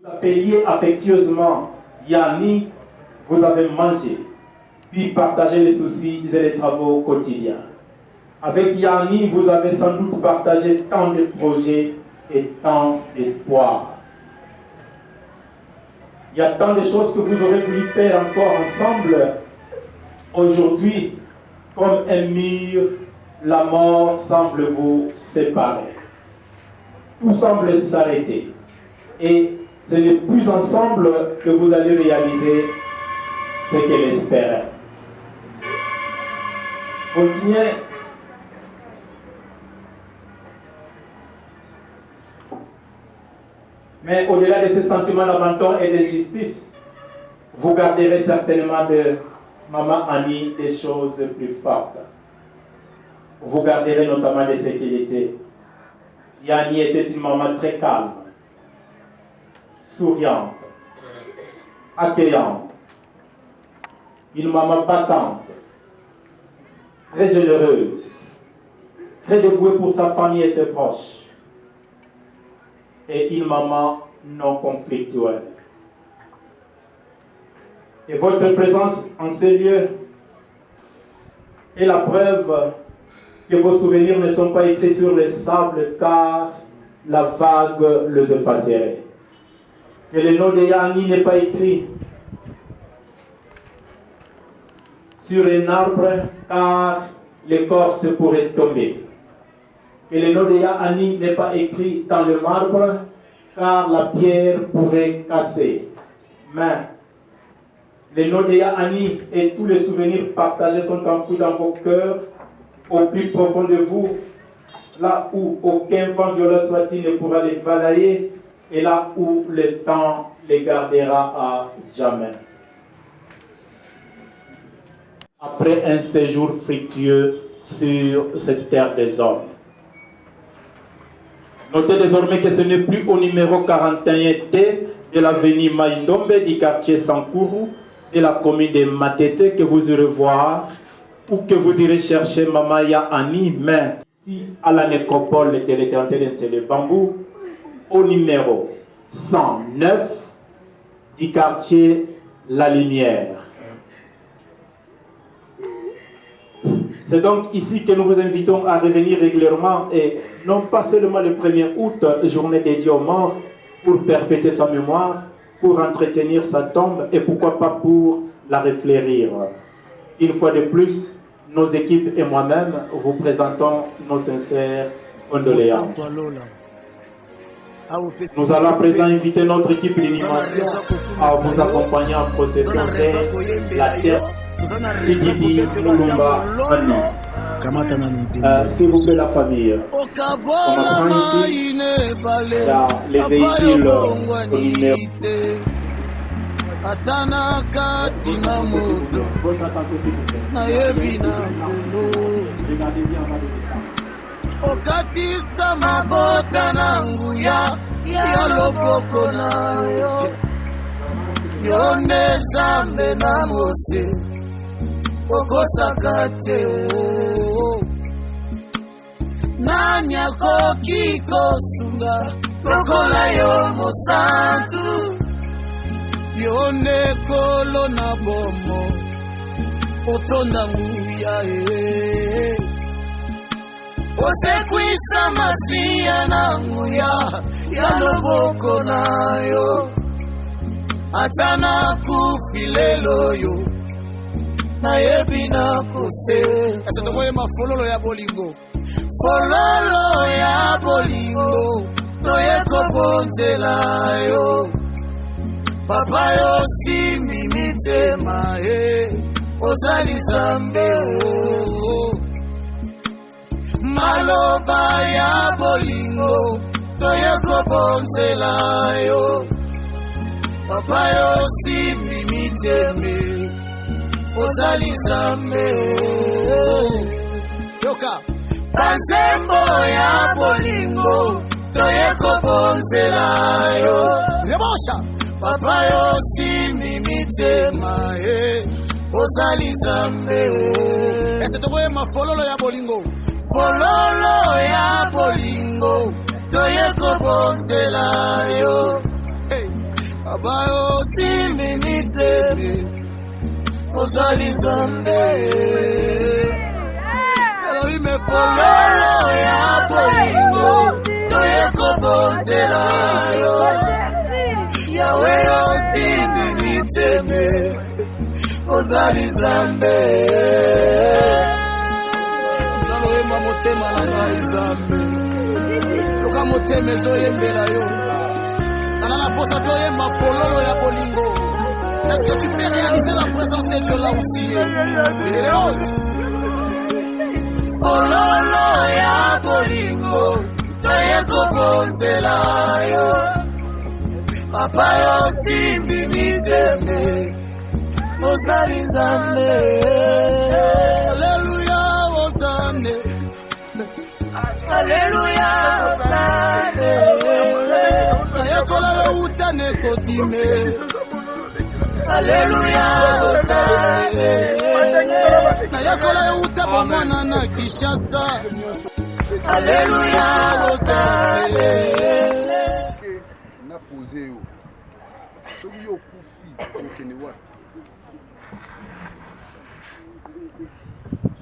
Vous appeliez affectueusement Yanni, vous avez mangé, puis partagé les soucis et les travaux quotidiens. Avec Yanni, vous avez sans doute partagé tant de projets et tant d'espoir. Il y a tant de choses que vous aurez voulu faire encore ensemble. Aujourd'hui, comme un mur, la mort semble vous séparer. Tout semble s'arrêter. Et ce n'est plus ensemble que vous allez réaliser ce qu'elle espérait. Continuez. Mais au-delà de ce sentiment d'abandon et de justice, vous garderez certainement de Maman Annie des choses plus fortes. Vous garderez notamment de ce qu'elle était. Yanni était une maman très calme, souriante, accueillante, une maman battante, très généreuse, très dévouée pour sa famille et ses proches, et une maman non conflictuelle. Et votre présence en ces lieux est la preuve que vos souvenirs ne sont pas écrits sur le sable, car la vague les effacerait. Que le nom de Yanni n'est pas écrit sur un arbre, car l'écorce pourrait tomber. Que le nom de Yanni n'est pas écrit dans le marbre, car la pierre pourrait casser. Mais le nom de Yanni et tous les souvenirs partagés sont enfouis dans vos cœurs, au plus profond de vous, là où aucun vent violent soit-il ne pourra les balayer, et là où le temps les gardera à jamais. Après un séjour fructueux sur cette terre des hommes, notez désormais que ce n'est plus au numéro 41D de l'avenue Maïndombe du quartier Sankourou de la commune de Matete que vous irez voir ou que vous irez chercher Maman Annie, mais si à la nécropole de l'éternité de Bambou, au numéro 109 du quartier La Lumière. C'est donc ici que nous vous invitons à revenir régulièrement et non pas seulement le 1er août, journée dédiée aux morts, pour perpétuer sa mémoire, pour entretenir sa tombe et pourquoi pas pour la reflérir. Une fois de plus, nos équipes et moi-même vous présentons nos sincères condoléances. Nous allons à présent inviter notre équipe d'animation à vous accompagner en procession de la terre Tididi Mulumba Annie. S'il vous plaît, la famille. On apprend ici les véhicules au numéro. Atana katina moto na yebina kundo okatisa mabota nangu ya loboko nayo yonde zambe na mose okosakate nanyako kikosunga lokola yo mosantu yone kolo na bomo otonda nguya osekwisa masia na nguya ya loboko nayo atana kufilelo yo na yebina kose asatokoye mafololo ya bolingo fololo ya bolingo toyeko bonzela yo Papa yo simbi mitema ozali zambe maloba ya bolingo toyeko bonzela yo Papa yo simbi miteme ozali zambe yoka Pazembo ya bolingo toyeko bonzela yo Rebosha Papa yo simbi mitema ozali zambe ma fololo ya bolingo. Fololo ya bolingo. Toye kobonzela yo. Abayo siminiteme. Ozali zambe. Elohi me fololo ya bolingo. Toye kobonzela yo. Yahweh osiminiteme. Ozali zambe. Zaloema motema na ngai zambe. Loka motema ezoyembela yo. Nana posa toyemba fololo ya bolingo. Est-ce que tu peux réaliser la présence de Dieu là aussi? Fololo ya bolingo. Toye kobonzela yo. Papa yo simbi miteme. Ozali zambe. Alléluia ozane. Alléluia ozane. Nayekola utane kotime. Alléluia ozane. Nayekola utabo mwana na Kishasa. Alléluia ozane. Na posé yo. Soki yo kufi okene wapi?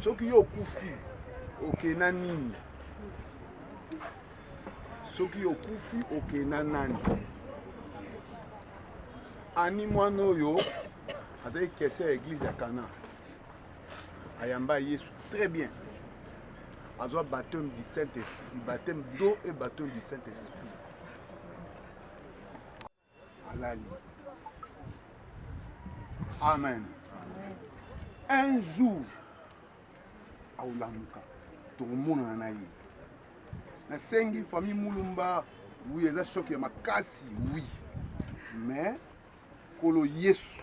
Soki yo kufi okena nini? Soki yo kufi okena nani? Ani mwana oyo azali kese ya église ya Kana. Ayamba Yesu très bien. Azwa baptême du Saint-Esprit, baptême d'eau et baptême du Saint-Esprit. Alali. Amen. Un jour, aulamuka, tomona na ye. Na sengi famille Mulumba, oui, eza choc ya makasi, oui. Mais kolo Yesu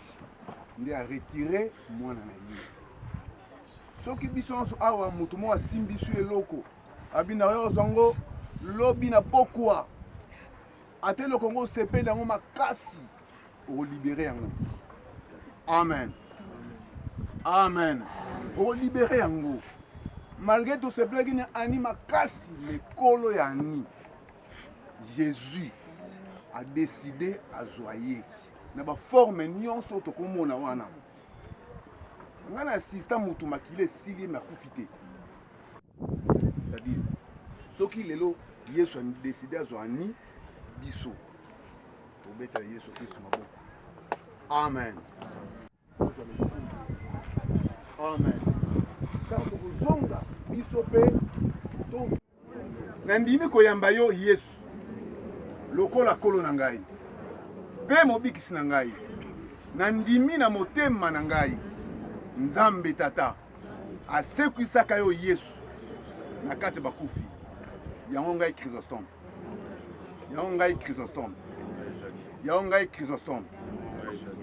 ndi a retiré mwana na ye. Soki biso awa mutu mo asimbi su eloko. Abina yo zongo lobi na pokwa. Ate le Congo sepele yango makasi o libérer yango. Amen. Amen. O libérer yango. Malgré tout ce plague ni ani makasi le kolo yani. Jésus a décidé à zoyer. Na ba forme nyonso to komona wana. Ngana assistant mutu makile sili makufite. C'est-à-dire soki lelo Yesu a décidé à zoyer biso. Tobeta Yesu Kristo maboko. Amen. Amen. Car tozonga biso pe to nandimi koyamba yo Yesu. Lokola kolo na ngai. Pe mobikisi na ngai. Nandimi na motema na ngai. Nzambe tata asekwisaka yo Yesu na kati bakufi. Yango ngai Chrysostome. Yango ngai Chrysostome. Yango ngai Chrysostome.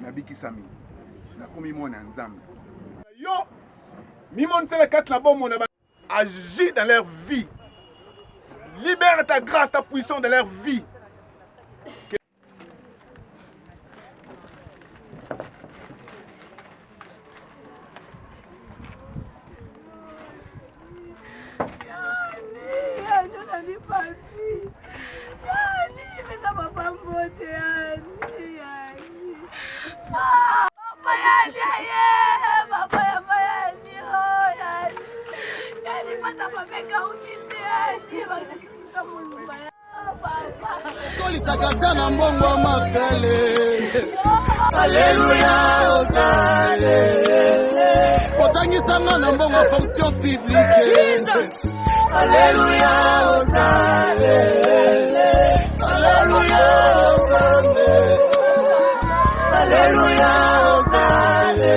Nabikisami. Nakomi mwana nzambe. Yo mimon c'est le quatre là-bas mon agis dans leur vie. Libère ta grâce, ta puissance dans leur vie. Sakatana mbongo makale. Alléluia ozale. Kotangisa na mbongo fonction publique. Alléluia ozale. Alléluia ozale. Alléluia ozale.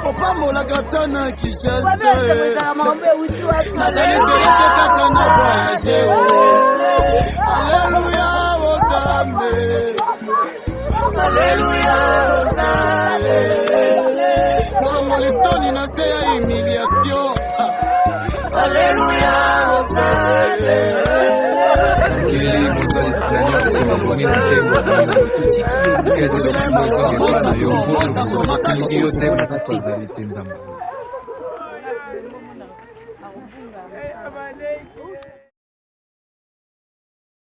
Opambola katana Kishasa. Nazali zeyete katana voyage. Alléluia ozambe. Alléluia ozambe. Kolongo lisoni na se ya humiliation. Alléluia ozambe. akobunga